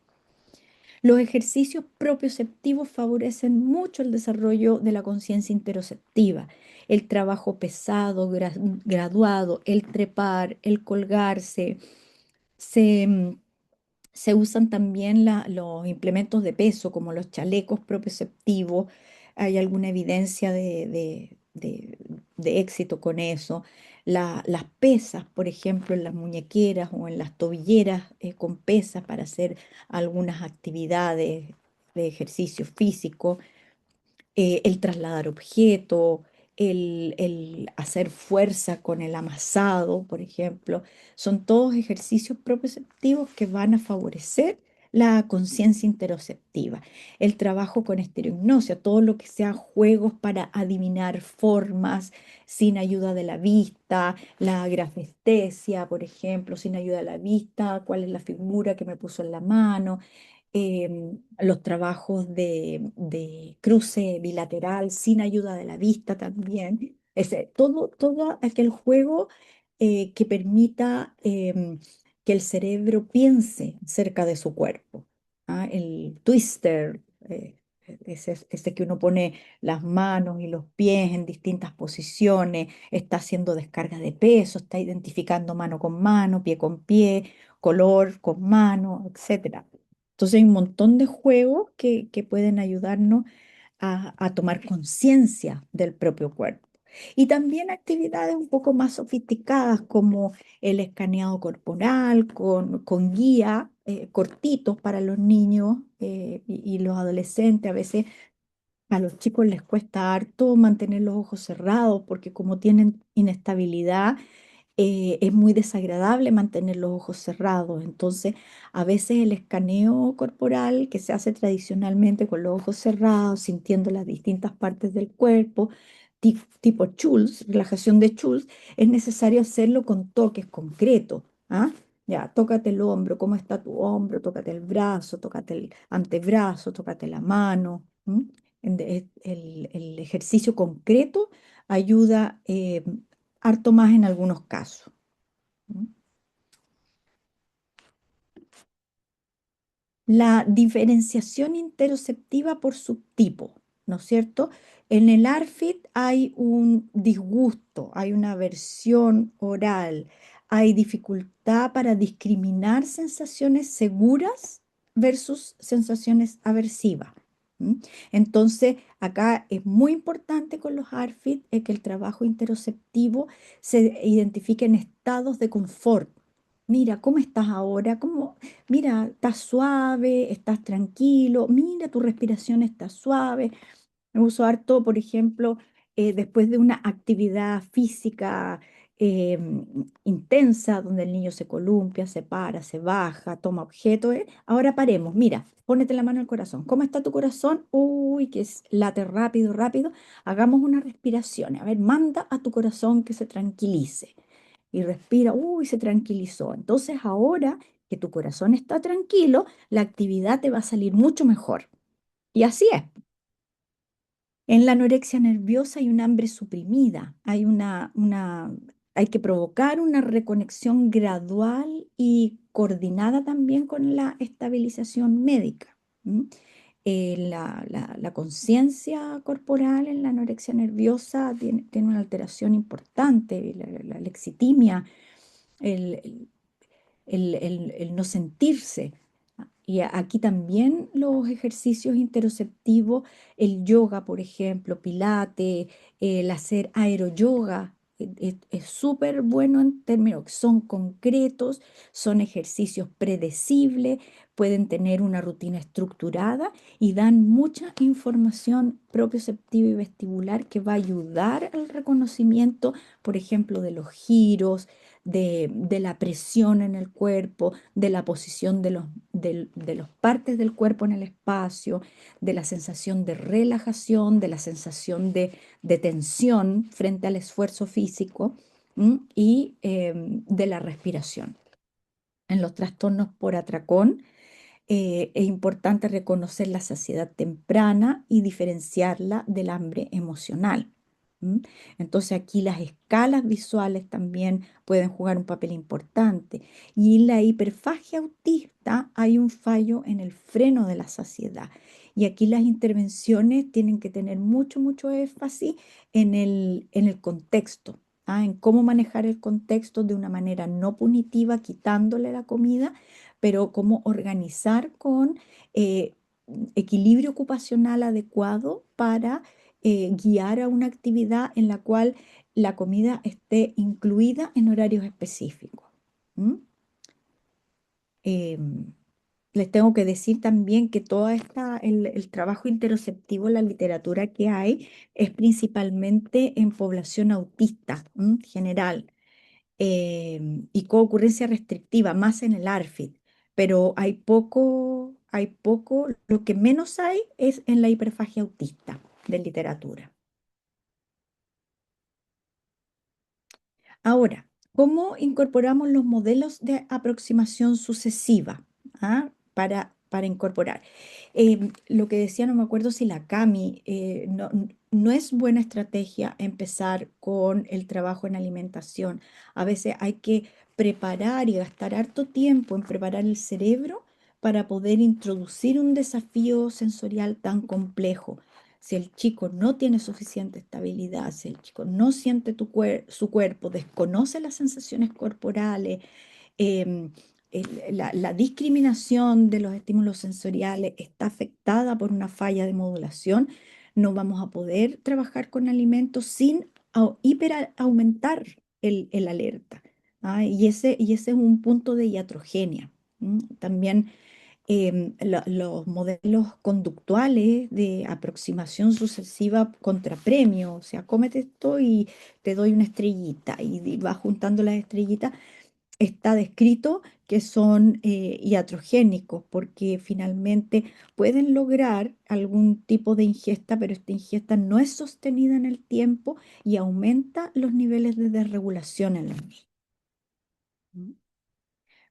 Los ejercicios propioceptivos favorecen mucho el desarrollo de la conciencia interoceptiva. El trabajo pesado, graduado, el trepar, el colgarse, se, se usan también los implementos de peso, como los chalecos propioceptivos. Hay alguna evidencia de éxito con eso. Las pesas, por ejemplo, en las muñequeras o en las tobilleras con pesas para hacer algunas actividades de ejercicio físico, el trasladar objetos, el hacer fuerza con el amasado, por ejemplo, son todos ejercicios propioceptivos que van a favorecer la conciencia interoceptiva. El trabajo con estereognosia, todo lo que sea juegos para adivinar formas sin ayuda de la vista, la grafestesia, por ejemplo, sin ayuda de la vista, cuál es la figura que me puso en la mano, los trabajos de cruce bilateral sin ayuda de la vista también. Todo aquel juego que permita que el cerebro piense cerca de su cuerpo. ¿Ah? El twister, ese que uno pone las manos y los pies en distintas posiciones, está haciendo descarga de peso, está identificando mano con mano, pie con pie, color con mano, etcétera. Entonces hay un montón de juegos que pueden ayudarnos a tomar conciencia del propio cuerpo. Y también actividades un poco más sofisticadas como el escaneado corporal con guía cortitos para los niños y los adolescentes. A veces a los chicos les cuesta harto mantener los ojos cerrados porque como tienen inestabilidad, es muy desagradable mantener los ojos cerrados. Entonces, a veces el escaneo corporal que se hace tradicionalmente con los ojos cerrados, sintiendo las distintas partes del cuerpo, tipo Schulz, relajación de Schulz, es necesario hacerlo con toques concretos. ¿Ah? Ya, tócate el hombro, cómo está tu hombro, tócate el brazo, tócate el antebrazo, tócate la mano. ¿M? El ejercicio concreto ayuda harto más en algunos casos. ¿Mm? La diferenciación interoceptiva por subtipo, ¿no es cierto? En el ARFID hay un disgusto, hay una aversión oral, hay dificultad para discriminar sensaciones seguras versus sensaciones aversivas. ¿Mm? Entonces, acá es muy importante con los ARFID que el trabajo interoceptivo se identifique en estados de confort. Mira, ¿cómo estás ahora? Mira, estás suave, estás tranquilo, mira, tu respiración está suave. Me uso harto, por ejemplo, después de una actividad física intensa, donde el niño se columpia, se para, se baja, toma objetos. Ahora paremos, mira, pónete la mano al corazón. ¿Cómo está tu corazón? Uy, late rápido, rápido. Hagamos una respiración. A ver, manda a tu corazón que se tranquilice. Y respira, uy, se tranquilizó. Entonces ahora que tu corazón está tranquilo, la actividad te va a salir mucho mejor. Y así es. En la anorexia nerviosa hay un hambre suprimida, hay que provocar una reconexión gradual y coordinada también con la estabilización médica. ¿M? La conciencia corporal en la anorexia nerviosa tiene una alteración importante, la lexitimia, el, el no sentirse. Y aquí también los ejercicios interoceptivos, el yoga, por ejemplo, pilates, el hacer aeroyoga, es súper bueno en términos que son concretos, son ejercicios predecibles, pueden tener una rutina estructurada y dan mucha información propioceptiva y vestibular que va a ayudar al reconocimiento, por ejemplo, de los giros, de la presión en el cuerpo, de la posición de los partes del cuerpo en el espacio, de la sensación de relajación, de la sensación de tensión frente al esfuerzo físico, y de la respiración. En los trastornos por atracón, es importante reconocer la saciedad temprana y diferenciarla del hambre emocional. ¿M? Entonces aquí las escalas visuales también pueden jugar un papel importante. Y en la hiperfagia autista hay un fallo en el freno de la saciedad. Y aquí las intervenciones tienen que tener mucho, mucho énfasis en el contexto. En cómo manejar el contexto de una manera no punitiva, quitándole la comida, pero cómo organizar con eh, equilibrio ocupacional adecuado para guiar a una actividad en la cual la comida esté incluida en horarios específicos. ¿M? Em, Les tengo que decir también que el trabajo interoceptivo, la literatura que hay, es principalmente en población autista, general, y co-ocurrencia restrictiva, más en el ARFID, pero hay poco, lo que menos hay es en la hiperfagia autista de literatura. Ahora, ¿cómo incorporamos los modelos de aproximación sucesiva? Para incorporar. Lo que decía, no me acuerdo si la Cami, no es buena estrategia empezar con el trabajo en alimentación. A veces hay que preparar y gastar harto tiempo en preparar el cerebro para poder introducir un desafío sensorial tan complejo. Si el chico no tiene suficiente estabilidad, si el chico no siente su cuerpo, desconoce las sensaciones corporales, em, la discriminación de los estímulos sensoriales está afectada por una falla de modulación, no vamos a poder trabajar con alimentos sin aumentar el alerta. Y ese es un punto de iatrogenia. También los modelos conductuales de aproximación sucesiva contra premio, o sea, cómete esto y te doy una estrellita, y vas juntando las estrellitas, está descrito que son iatrogénicos, porque finalmente pueden lograr algún tipo de ingesta, pero esta ingesta no es sostenida en el tiempo y aumenta los niveles de desregulación en los niños.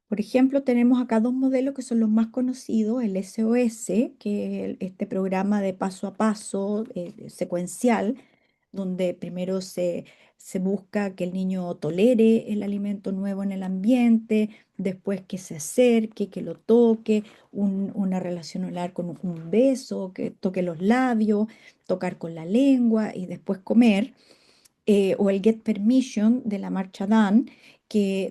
Por ejemplo, tenemos acá dos modelos que son los más conocidos, el SOS, que es este programa de paso a paso secuencial, donde primero se busca que el niño tolere el alimento nuevo en el ambiente, después que se acerque, que lo toque, una relación oral con un beso, que toque los labios, tocar con la lengua y después comer, o el Get Permission de la marcha Dan,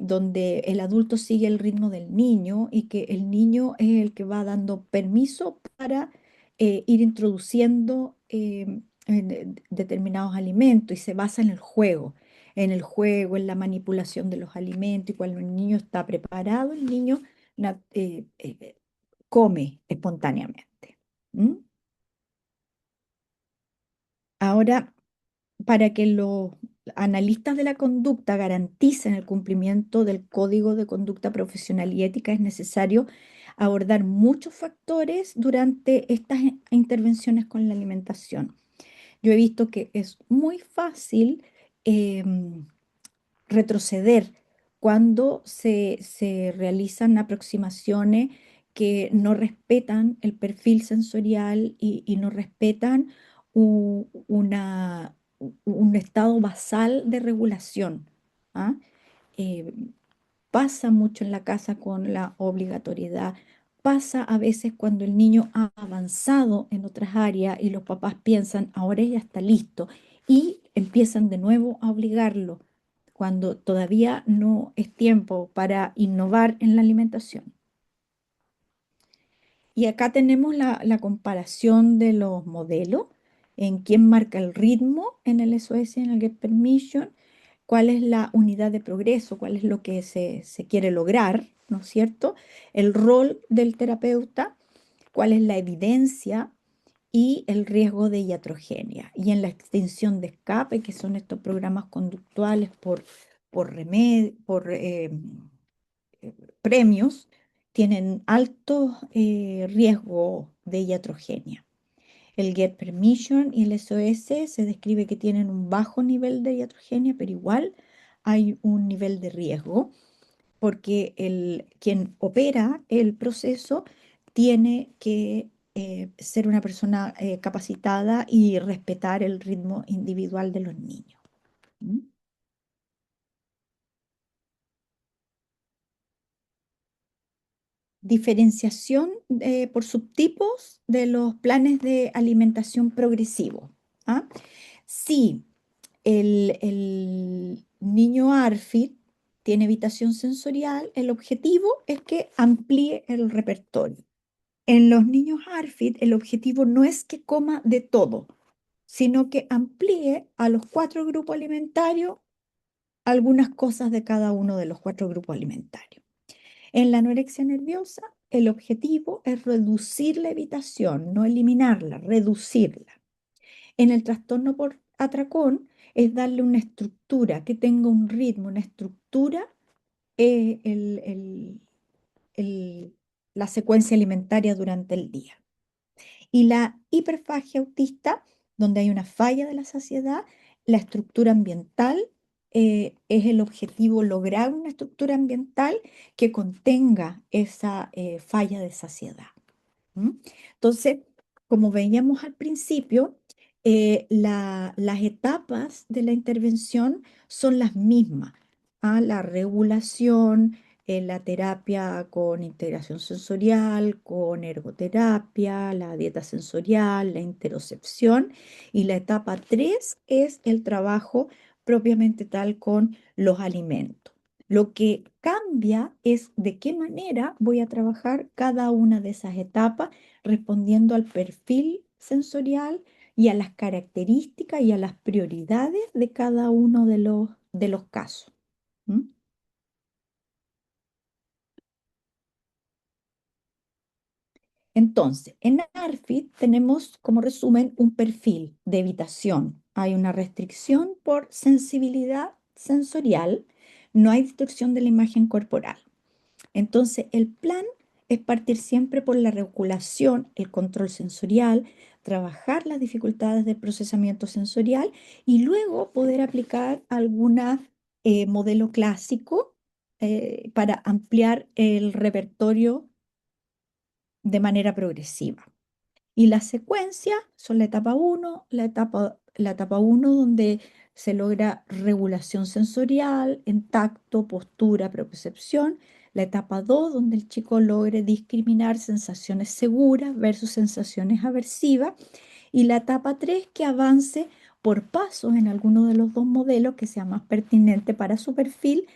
donde el adulto sigue el ritmo del niño y que el niño es el que va dando permiso para ir introduciendo determinados alimentos y se basa en el juego, en la manipulación de los alimentos y cuando el niño está preparado, el niño come espontáneamente. ¿Mm? Ahora, para que los analistas de la conducta garanticen el cumplimiento del Código de Conducta Profesional y Ética, es necesario abordar muchos factores durante estas intervenciones con la alimentación. Yo he visto que es muy fácil em, retroceder cuando se realizan aproximaciones que no respetan el perfil sensorial y no respetan un estado basal de regulación. ¿Ah? Eh, Pasa mucho en la casa con la obligatoriedad. Pasa a veces cuando el niño ha avanzado en otras áreas y los papás piensan, ahora ya está listo, y empiezan de nuevo a obligarlo cuando todavía no es tiempo para innovar en la alimentación. Y acá tenemos la comparación de los modelos, en quién marca el ritmo en el SOS, en el Get Permission, cuál es la unidad de progreso, cuál es lo que se quiere lograr, ¿no es cierto? El rol del terapeuta, cuál es la evidencia y el riesgo de iatrogenia. Y en la extinción de escape, que son estos programas conductuales por premios, tienen alto riesgo de iatrogenia. El Get Permission y el SOS se describe que tienen un bajo nivel de iatrogenia, pero igual hay un nivel de riesgo porque quien opera el proceso tiene que ser una persona capacitada y respetar el ritmo individual de los niños. ¿Mm? Diferenciación por subtipos de los planes de alimentación progresivo. ¿Ah? Si el niño ARFID tiene evitación sensorial, el objetivo es que amplíe el repertorio. En los niños ARFID, el objetivo no es que coma de todo, sino que amplíe a los 4 grupos alimentarios algunas cosas de cada uno de los 4 grupos alimentarios. En la anorexia nerviosa, el objetivo es reducir la evitación, no eliminarla, reducirla. En el trastorno por atracón es darle una estructura que tenga un ritmo, una estructura, eh, el- el- el- la secuencia alimentaria durante el día. Y la hiperfagia autista, donde hay una falla de la saciedad, la estructura ambiental es el objetivo lograr una estructura ambiental que contenga esa falla de saciedad. ¿Mm? Entonces, como veíamos al principio, las etapas de la intervención son las mismas. La regulación, la terapia con integración sensorial, con ergoterapia, la dieta sensorial, la interocepción. Y la etapa 3 es el trabajo propiamente tal con los alimentos. Lo que cambia es de qué manera voy a trabajar cada una de esas etapas respondiendo al perfil sensorial y a las características y a las prioridades de cada uno de los casos. ¿Mm? Entonces, en ARFID tenemos como resumen un perfil de evitación. Hay una restricción por sensibilidad sensorial, no hay distorsión de la imagen corporal. Entonces, el plan es partir siempre por la regulación, el control sensorial, trabajar las dificultades del procesamiento sensorial y luego poder aplicar algún modelo clásico para ampliar el repertorio de manera progresiva. Y la secuencia son la etapa 1, la etapa 1 donde se logra regulación sensorial en tacto, postura, propiocepción. La etapa 2 donde el chico logre discriminar sensaciones seguras versus sensaciones aversivas. Y la etapa 3 que avance por pasos en alguno de los dos modelos que sea más pertinente para su perfil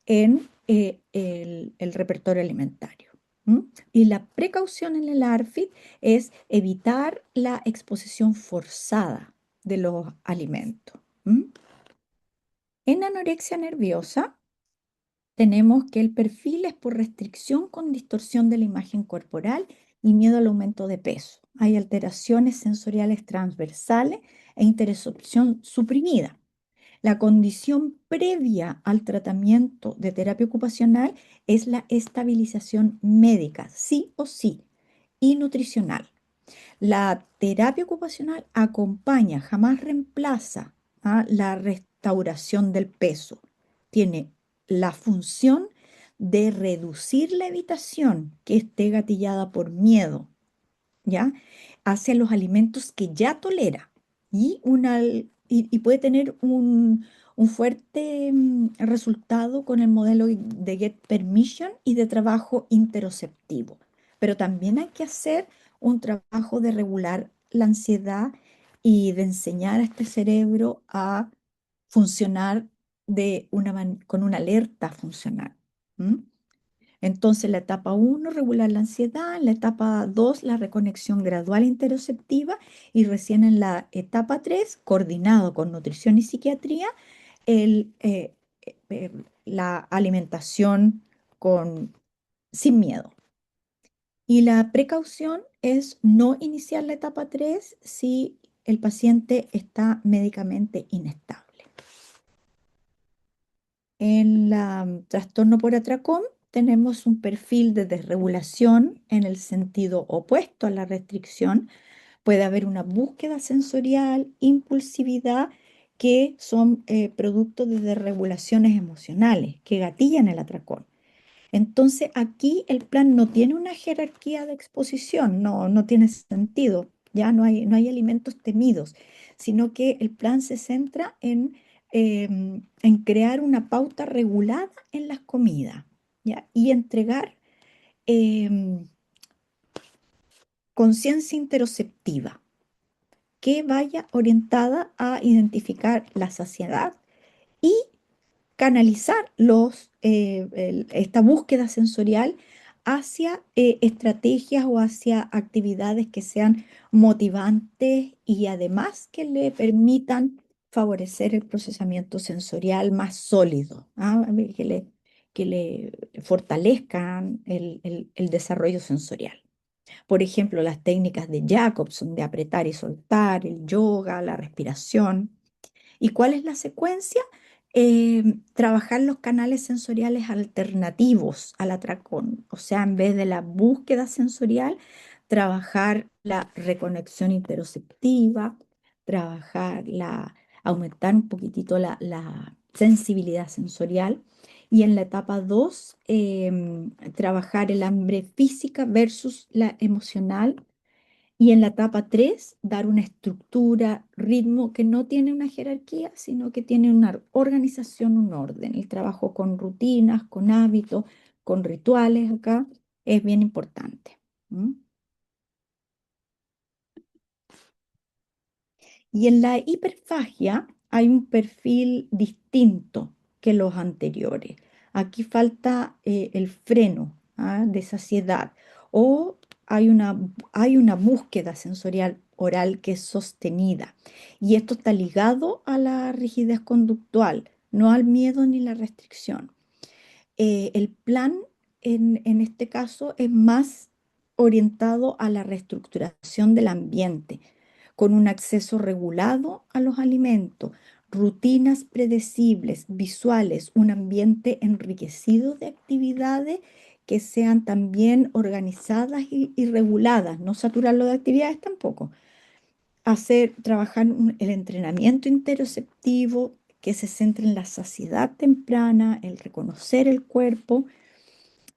en el repertorio alimentario. ¿m? Y la precaución en el ARFID es evitar la exposición forzada de los alimentos. ¿M? En anorexia nerviosa tenemos que el perfil es por restricción con distorsión de la imagen corporal y miedo al aumento de peso. Hay alteraciones sensoriales transversales e interocepción suprimida. La condición previa al tratamiento de terapia ocupacional es la estabilización médica, sí o sí, y nutricional. La terapia ocupacional acompaña, jamás reemplaza a la restauración del peso. Tiene la función de reducir la evitación que esté gatillada por miedo, ¿ya? Hacia los alimentos que ya tolera y puede tener un fuerte resultado con el modelo de Get Permission y de trabajo interoceptivo. Pero también hay que hacer un trabajo de regular la ansiedad y de enseñar a este cerebro a funcionar con una alerta funcional. ¿M? Entonces, la etapa uno regular la ansiedad, en la etapa 2 la reconexión gradual interoceptiva y recién en la etapa 3 coordinado con nutrición y psiquiatría, el, la alimentación sin miedo. Y la precaución es no iniciar la etapa 3 si el paciente está médicamente inestable. En la trastorno por atracón tenemos un perfil de desregulación en el sentido opuesto a la restricción. Puede haber una búsqueda sensorial, impulsividad, que son producto de desregulaciones emocionales que gatillan el atracón. Entonces aquí el plan no tiene una jerarquía de exposición, no tiene sentido, ya no hay alimentos temidos, sino que el plan se centra en crear una pauta regulada en las comidas, ¿ya? Y entregar em, conciencia interoceptiva que vaya orientada a identificar la saciedad y canalizar esta búsqueda sensorial hacia estrategias o hacia actividades que sean motivantes y además que le permitan favorecer el procesamiento sensorial más sólido, ¿ah? Que le fortalezcan el desarrollo sensorial. Por ejemplo, las técnicas de Jacobson, de apretar y soltar, el yoga, la respiración. ¿Y cuál es la secuencia? Trabajar los canales sensoriales alternativos al atracón. O sea, en vez de la búsqueda sensorial, trabajar la reconexión interoceptiva, aumentar un poquitito la sensibilidad sensorial. Y en la etapa 2, trabajar el hambre física versus la emocional y en la etapa 3 dar una estructura, ritmo que no tiene una jerarquía, sino que tiene una organización, un orden. El trabajo con rutinas, con hábitos, con rituales acá es bien importante. ¿M? Y en la hiperfagia hay un perfil distinto que los anteriores. Aquí falta el freno, ¿ah? De saciedad o hay una búsqueda sensorial oral que es sostenida. Y esto está ligado a la rigidez conductual, no al miedo ni la restricción. El plan en este caso es más orientado a la reestructuración del ambiente, con un acceso regulado a los alimentos, rutinas predecibles, visuales, un ambiente enriquecido de actividades que sean también organizadas y reguladas, no saturarlo de actividades tampoco. Trabajar el entrenamiento interoceptivo que se centre en la saciedad temprana, el reconocer el cuerpo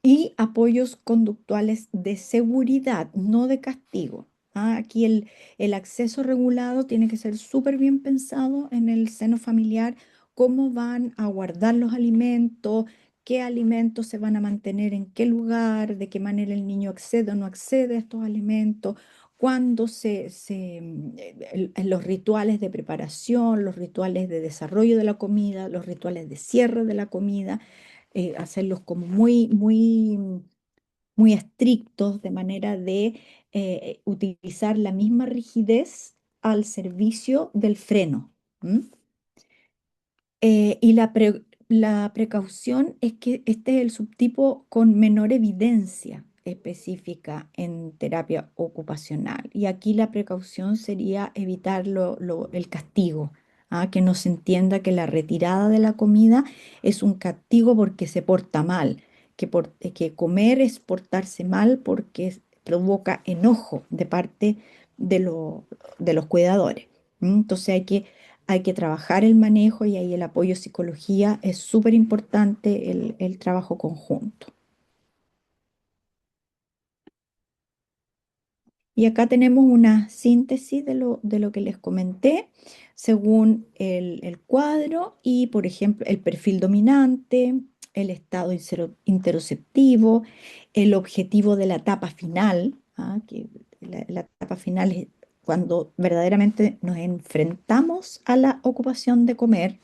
y apoyos conductuales de seguridad, no de castigo. Ah, aquí el acceso regulado tiene que ser súper bien pensado en el seno familiar, cómo van a guardar los alimentos, qué alimentos se van a mantener en qué lugar, de qué manera el niño accede o no accede a estos alimentos, cuándo los rituales de preparación, los rituales de desarrollo de la comida, los rituales de cierre de la comida, hacerlos como muy, muy muy estrictos, de manera de utilizar la misma rigidez al servicio del freno. ¿M? Y la precaución es que este es el subtipo con menor evidencia específica en terapia ocupacional. Y aquí la precaución sería evitar el castigo, ¿ah? Que no se entienda que la retirada de la comida es un castigo porque se porta mal, que comer es portarse mal porque provoca enojo de parte de, de los cuidadores. Entonces hay que trabajar el manejo y ahí el apoyo psicología es súper importante el trabajo conjunto. Y acá tenemos una síntesis de lo que les comenté según el cuadro y, por ejemplo, el perfil dominante, el estado interoceptivo, el objetivo de la etapa final, ¿ah? Que la etapa final es cuando verdaderamente nos enfrentamos a la ocupación de comer,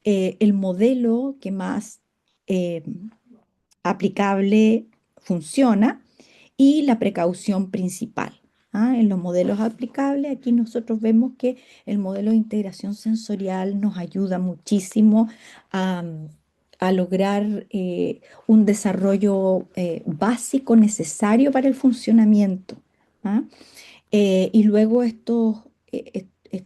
el modelo que más eh, aplicable funciona y la precaución principal. ¿Ah? En los modelos aplicables, aquí nosotros vemos que el modelo de integración sensorial nos ayuda muchísimo a, a lograr un desarrollo básico necesario para el funcionamiento. ¿Ah? Y luego estos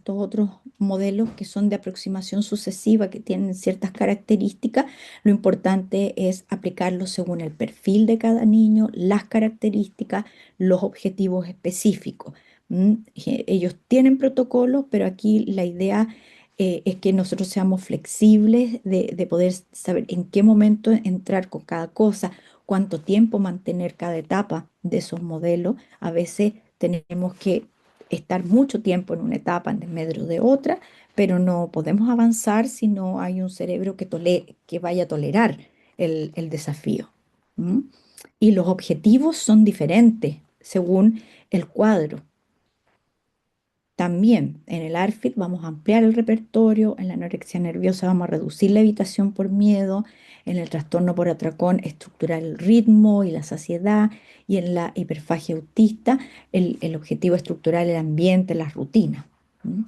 otros modelos que son de aproximación sucesiva, que tienen ciertas características, lo importante es aplicarlos según el perfil de cada niño, las características, los objetivos específicos. Ellos tienen protocolos, pero aquí la idea es que nosotros seamos flexibles de poder saber en qué momento entrar con cada cosa, cuánto tiempo mantener cada etapa de esos modelos. A veces tenemos que estar mucho tiempo en una etapa en medio de otra, pero no podemos avanzar si no hay un cerebro que vaya a tolerar el desafío. ¿M? Y los objetivos son diferentes según el cuadro. También en el ARFID vamos a ampliar el repertorio, en la anorexia nerviosa vamos a reducir la evitación por miedo, en el trastorno por atracón estructurar el ritmo y la saciedad, y en la hiperfagia autista el objetivo es estructurar el ambiente, las rutinas. ¿Mm?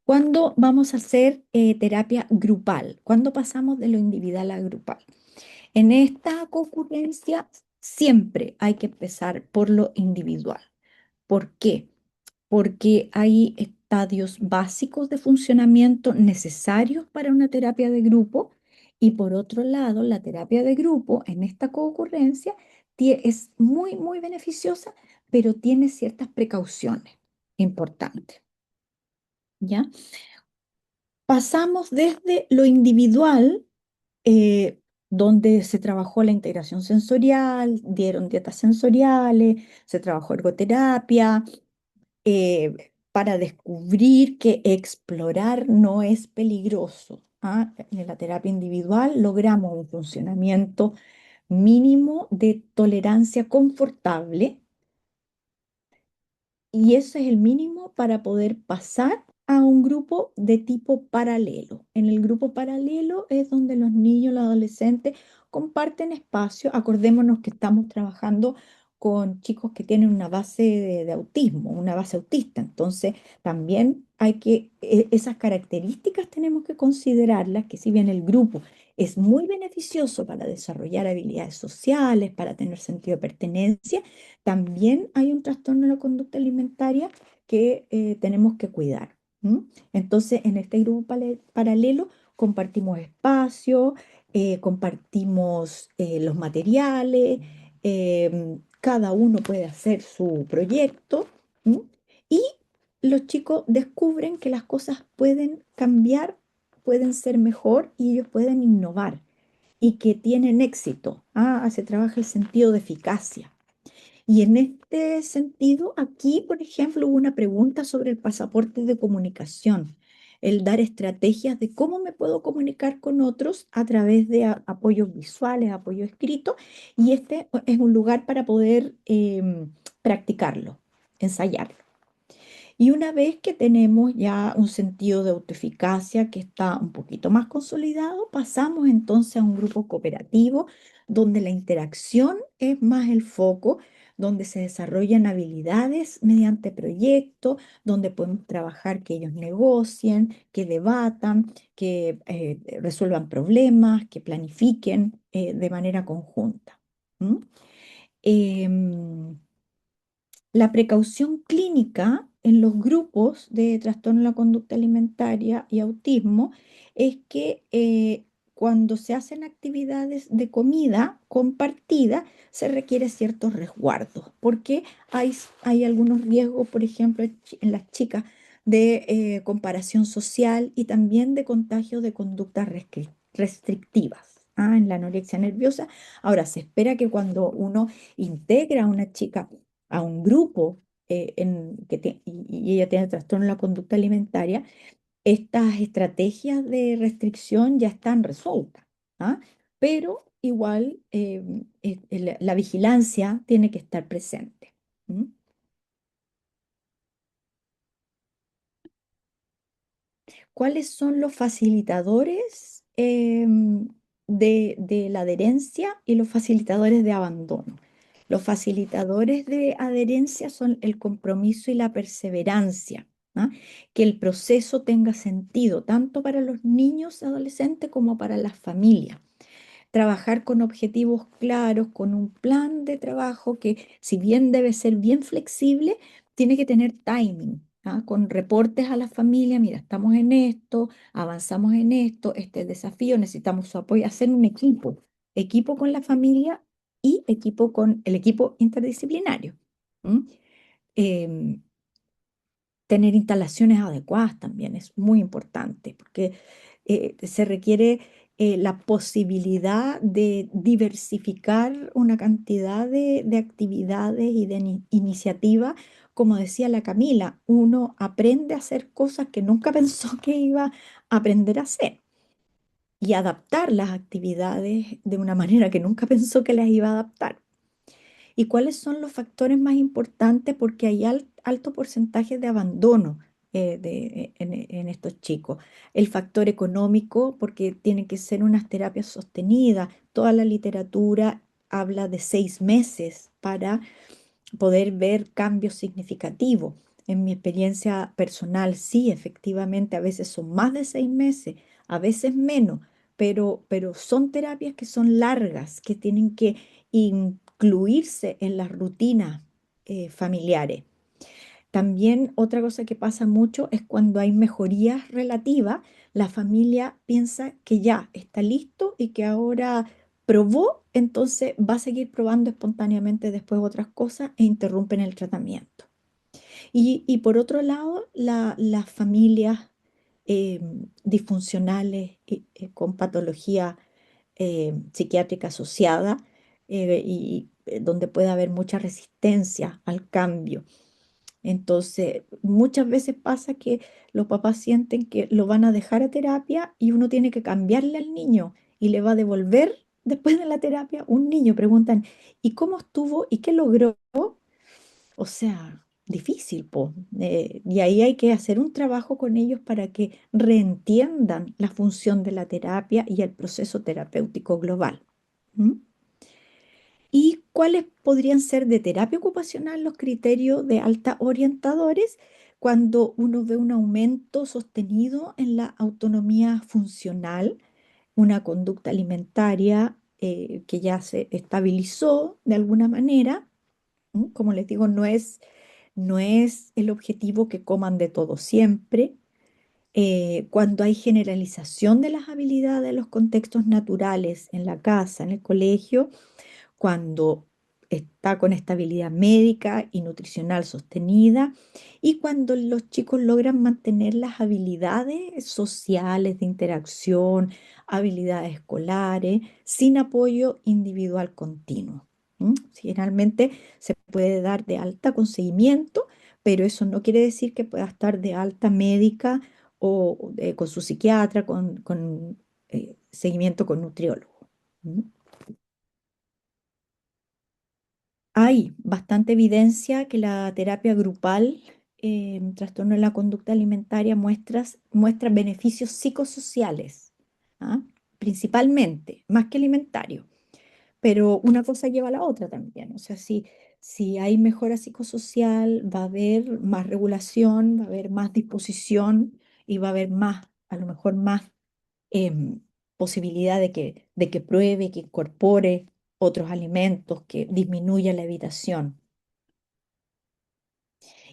¿Cuándo vamos a hacer terapia grupal? ¿Cuándo pasamos de lo individual a grupal? En esta concurrencia siempre hay que empezar por lo individual. ¿Por qué? Porque hay estadios básicos de funcionamiento necesarios para una terapia de grupo y por otro lado, la terapia de grupo en esta concurrencia es muy, muy beneficiosa, pero tiene ciertas precauciones importantes, ¿ya? Pasamos desde lo individual, eh, donde se trabajó la integración sensorial, dieron dietas sensoriales, se trabajó ergoterapia, para descubrir que explorar no es peligroso. ¿Ah? En la terapia individual logramos un funcionamiento mínimo de tolerancia confortable y eso es el mínimo para poder pasar a un grupo de tipo paralelo. En el grupo paralelo es donde los niños, los adolescentes comparten espacio. Acordémonos que estamos trabajando con chicos que tienen una base de autismo, una base autista. Entonces, también hay esas características tenemos que considerarlas, que si bien el grupo es muy beneficioso para desarrollar habilidades sociales, para tener sentido de pertenencia, también hay un trastorno de la conducta alimentaria que tenemos que cuidar. ¿M? Entonces, en este grupo paralelo compartimos espacio, compartimos los materiales, cada uno puede hacer su proyecto. ¿M? Y los chicos descubren que las cosas pueden cambiar, pueden ser mejor y ellos pueden innovar y que tienen éxito. Ah, se trabaja el sentido de eficacia. Y en este sentido, aquí, por ejemplo, hubo una pregunta sobre el pasaporte de comunicación, el dar estrategias de cómo me puedo comunicar con otros a través de apoyos visuales, apoyo escrito, y este es un lugar para poder practicarlo, ensayarlo. Y una vez que tenemos ya un sentido de autoeficacia que está un poquito más consolidado, pasamos entonces a un grupo cooperativo donde la interacción es más el foco, donde se desarrollan habilidades mediante proyectos, donde podemos trabajar que ellos negocien, que debatan, que resuelvan problemas, que planifiquen de manera conjunta. ¿M? Em, la precaución clínica en los grupos de trastorno de la conducta alimentaria y autismo es que cuando se hacen actividades de comida compartida, se requiere ciertos resguardos, porque hay algunos riesgos, por ejemplo, en las chicas de comparación social y también de contagio de conductas restrictivas. En la anorexia nerviosa. Ahora, se espera que cuando uno integra a una chica a un grupo y ella tiene trastorno de la conducta alimentaria, estas estrategias de restricción ya están resueltas, ¿ah? Pero igual la vigilancia tiene que estar presente. ¿M? ¿Cuáles son los facilitadores de la adherencia y los facilitadores de abandono? Los facilitadores de adherencia son el compromiso y la perseverancia, ¿ah? Que el proceso tenga sentido tanto para los niños, adolescentes como para las familias. Trabajar con objetivos claros, con un plan de trabajo que, si bien debe ser bien flexible, tiene que tener timing, ¿ah? Con reportes a la familia, mira, estamos en esto, avanzamos en esto, este desafío, necesitamos su apoyo, hacer un equipo con la familia y equipo con el equipo interdisciplinario. ¿M? Em, Tener instalaciones adecuadas también es muy importante, porque se requiere la posibilidad de diversificar una cantidad de actividades y de iniciativas. Como decía la Camila, uno aprende a hacer cosas que nunca pensó que iba a aprender a hacer y adaptar las actividades de una manera que nunca pensó que las iba a adaptar. ¿Y cuáles son los factores más importantes? Porque hay alto porcentaje de abandono en estos chicos. El factor económico, porque tienen que ser unas terapias sostenidas. Toda la literatura habla de 6 meses para poder ver cambios significativos. En mi experiencia personal, sí, efectivamente, a veces son más de 6 meses, a veces menos, pero son terapias que son largas, que tienen que incluirse en las rutinas familiares. También otra cosa que pasa mucho es cuando hay mejorías relativas, la familia piensa que ya está listo y que ahora probó, entonces va a seguir probando espontáneamente después otras cosas e interrumpen el tratamiento. Y por otro lado, las familias disfuncionales con patología psiquiátrica asociada donde puede haber mucha resistencia al cambio. Entonces, muchas veces pasa que los papás sienten que lo van a dejar a terapia y uno tiene que cambiarle al niño y le va a devolver después de la terapia un niño. Preguntan, ¿y cómo estuvo? ¿Y qué logró? O sea, difícil, po. Y ahí hay que hacer un trabajo con ellos para que reentiendan la función de la terapia y el proceso terapéutico global. ¿Mm? ¿Y cuáles podrían ser de terapia ocupacional los criterios de alta orientadores cuando uno ve un aumento sostenido en la autonomía funcional, una conducta alimentaria que ya se estabilizó de alguna manera? Como les digo, no es el objetivo que coman de todo siempre. Cuando hay generalización de las habilidades de los contextos naturales en la casa, en el colegio, cuando está con estabilidad médica y nutricional sostenida y cuando los chicos logran mantener las habilidades sociales de interacción, habilidades escolares, sin apoyo individual continuo. Generalmente se puede dar de alta con seguimiento, pero eso no quiere decir que pueda estar de alta médica o con su psiquiatra, con seguimiento con nutriólogo. ¿Mm? Hay bastante evidencia que la terapia grupal trastorno de la conducta alimentaria muestra beneficios psicosociales, ¿ah? Principalmente, más que alimentarios. Pero una cosa lleva a la otra también. O sea, si hay mejora psicosocial, va a haber más regulación, va a haber más disposición y va a haber más, a lo mejor más em, posibilidad de que pruebe, que incorpore otros alimentos, que disminuya la evitación.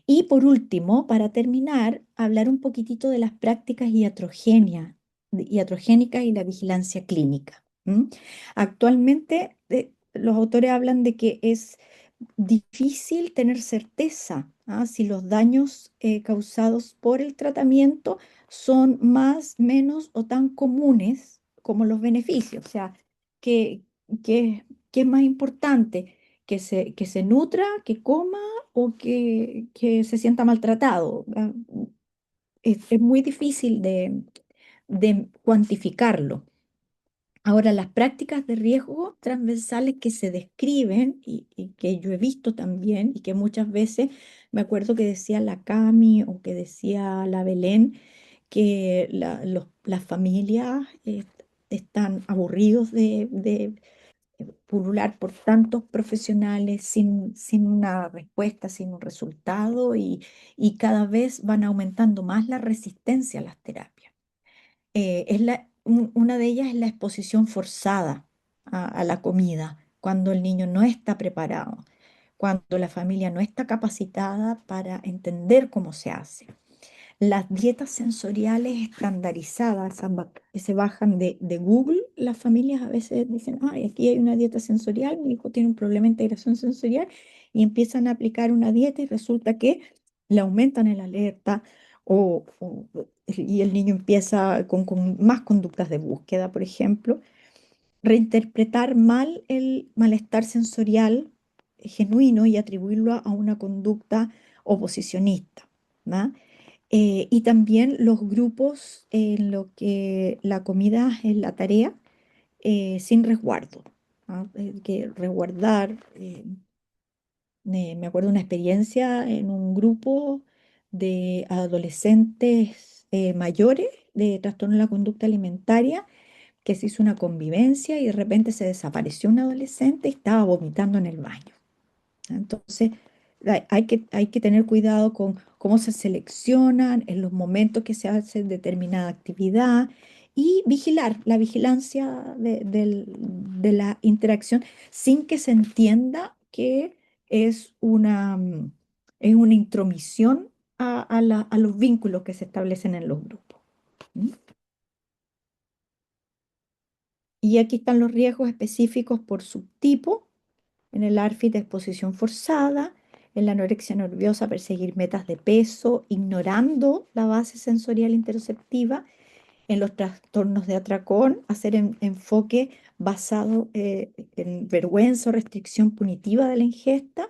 Y por último, para terminar, hablar un poquitito de las prácticas iatrogénicas y la vigilancia clínica. ¿M? Actualmente, los autores hablan de que es difícil tener certeza, ¿ah? Si los daños causados por el tratamiento son más, menos o tan comunes como los beneficios. O sea, ¿qué, qué es más importante? Que se nutra, que coma o que se sienta maltratado. ¿Ah? Es muy difícil de cuantificarlo. Ahora, las prácticas de riesgo transversales que se describen y que yo he visto también y que muchas veces me acuerdo que decía la Cami o que decía la Belén, que las familias están aburridos de pulular por tantos profesionales sin una respuesta, sin un resultado y cada vez van aumentando más la resistencia a las terapias. Una de ellas es la exposición forzada a la comida, cuando el niño no está preparado, cuando la familia no está capacitada para entender cómo se hace. Las dietas sensoriales estandarizadas, que se bajan de Google, las familias a veces dicen, ay, aquí hay una dieta sensorial, mi hijo tiene un problema de integración sensorial, y empiezan a aplicar una dieta y resulta que le aumentan el alerta y el niño empieza con más conductas de búsqueda, por ejemplo. Reinterpretar mal el malestar sensorial genuino y atribuirlo a una conducta oposicionista, ¿no? Y también los grupos en lo que la comida es la tarea sin resguardo, ¿no? Que resguardar. Me acuerdo de una experiencia en un grupo de adolescentes mayores de trastorno de la conducta alimentaria, que se hizo una convivencia y de repente se desapareció un adolescente y estaba vomitando en el baño. Entonces, hay que tener cuidado con cómo se seleccionan, en los momentos que se hace determinada actividad y vigilar la vigilancia de la interacción sin que se entienda que es una intromisión a los vínculos que se establecen en los grupos. ¿Mm? Y aquí están los riesgos específicos por subtipo. En el ARFID, exposición forzada. En la anorexia nerviosa, perseguir metas de peso, ignorando la base sensorial interoceptiva. En los trastornos de atracón, hacer enfoque basado en vergüenza o restricción punitiva de la ingesta.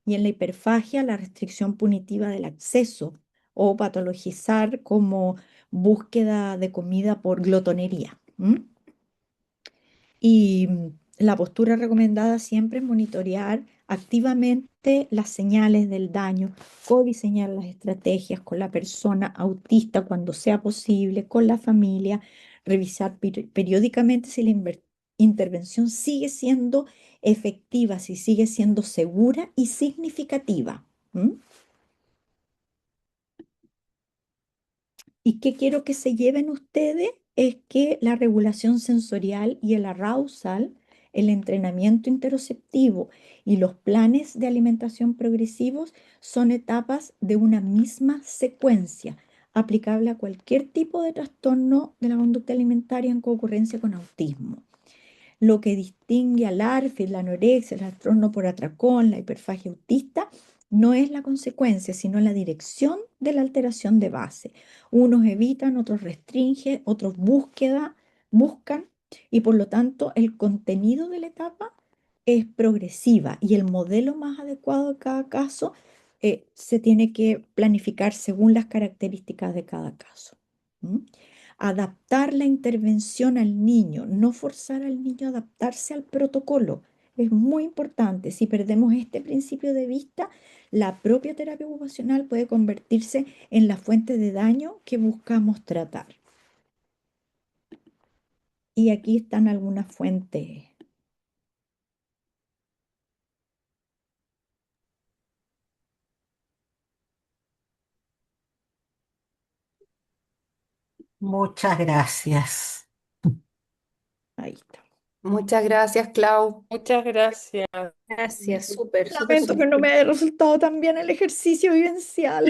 Y en la hiperfagia, la restricción punitiva del acceso o patologizar como búsqueda de comida por glotonería. ¿M? Y la postura recomendada siempre es monitorear activamente las señales del daño, codiseñar las estrategias con la persona autista cuando sea posible, con la familia, revisar periódicamente si la intervención sigue siendo efectiva, si sigue siendo segura y significativa. ¿M? ¿Y qué quiero que se lleven ustedes? Es que la regulación sensorial y el arousal, el entrenamiento interoceptivo y los planes de alimentación progresivos son etapas de una misma secuencia, aplicable a cualquier tipo de trastorno de la conducta alimentaria en concurrencia con autismo. Lo que distingue al ARFID, la anorexia, el trastorno por atracón, la hiperfagia autista, no es la consecuencia, sino la dirección de la alteración de base. Unos evitan, otros restringen, otros buscan, y por lo tanto el contenido de la etapa es progresiva y el modelo más adecuado de cada caso se tiene que planificar según las características de cada caso. ¿Mm? Adaptar la intervención al niño, no forzar al niño a adaptarse al protocolo, Es muy importante. Si perdemos este principio de vista, la propia terapia ocupacional puede convertirse en la fuente de daño que buscamos tratar. Y aquí están algunas fuentes. Muchas gracias. Ahí está. Muchas gracias, Clau. Muchas gracias. Gracias, súper, súper, Lamento que súper. no me haya resultado tan bien el ejercicio vivencial.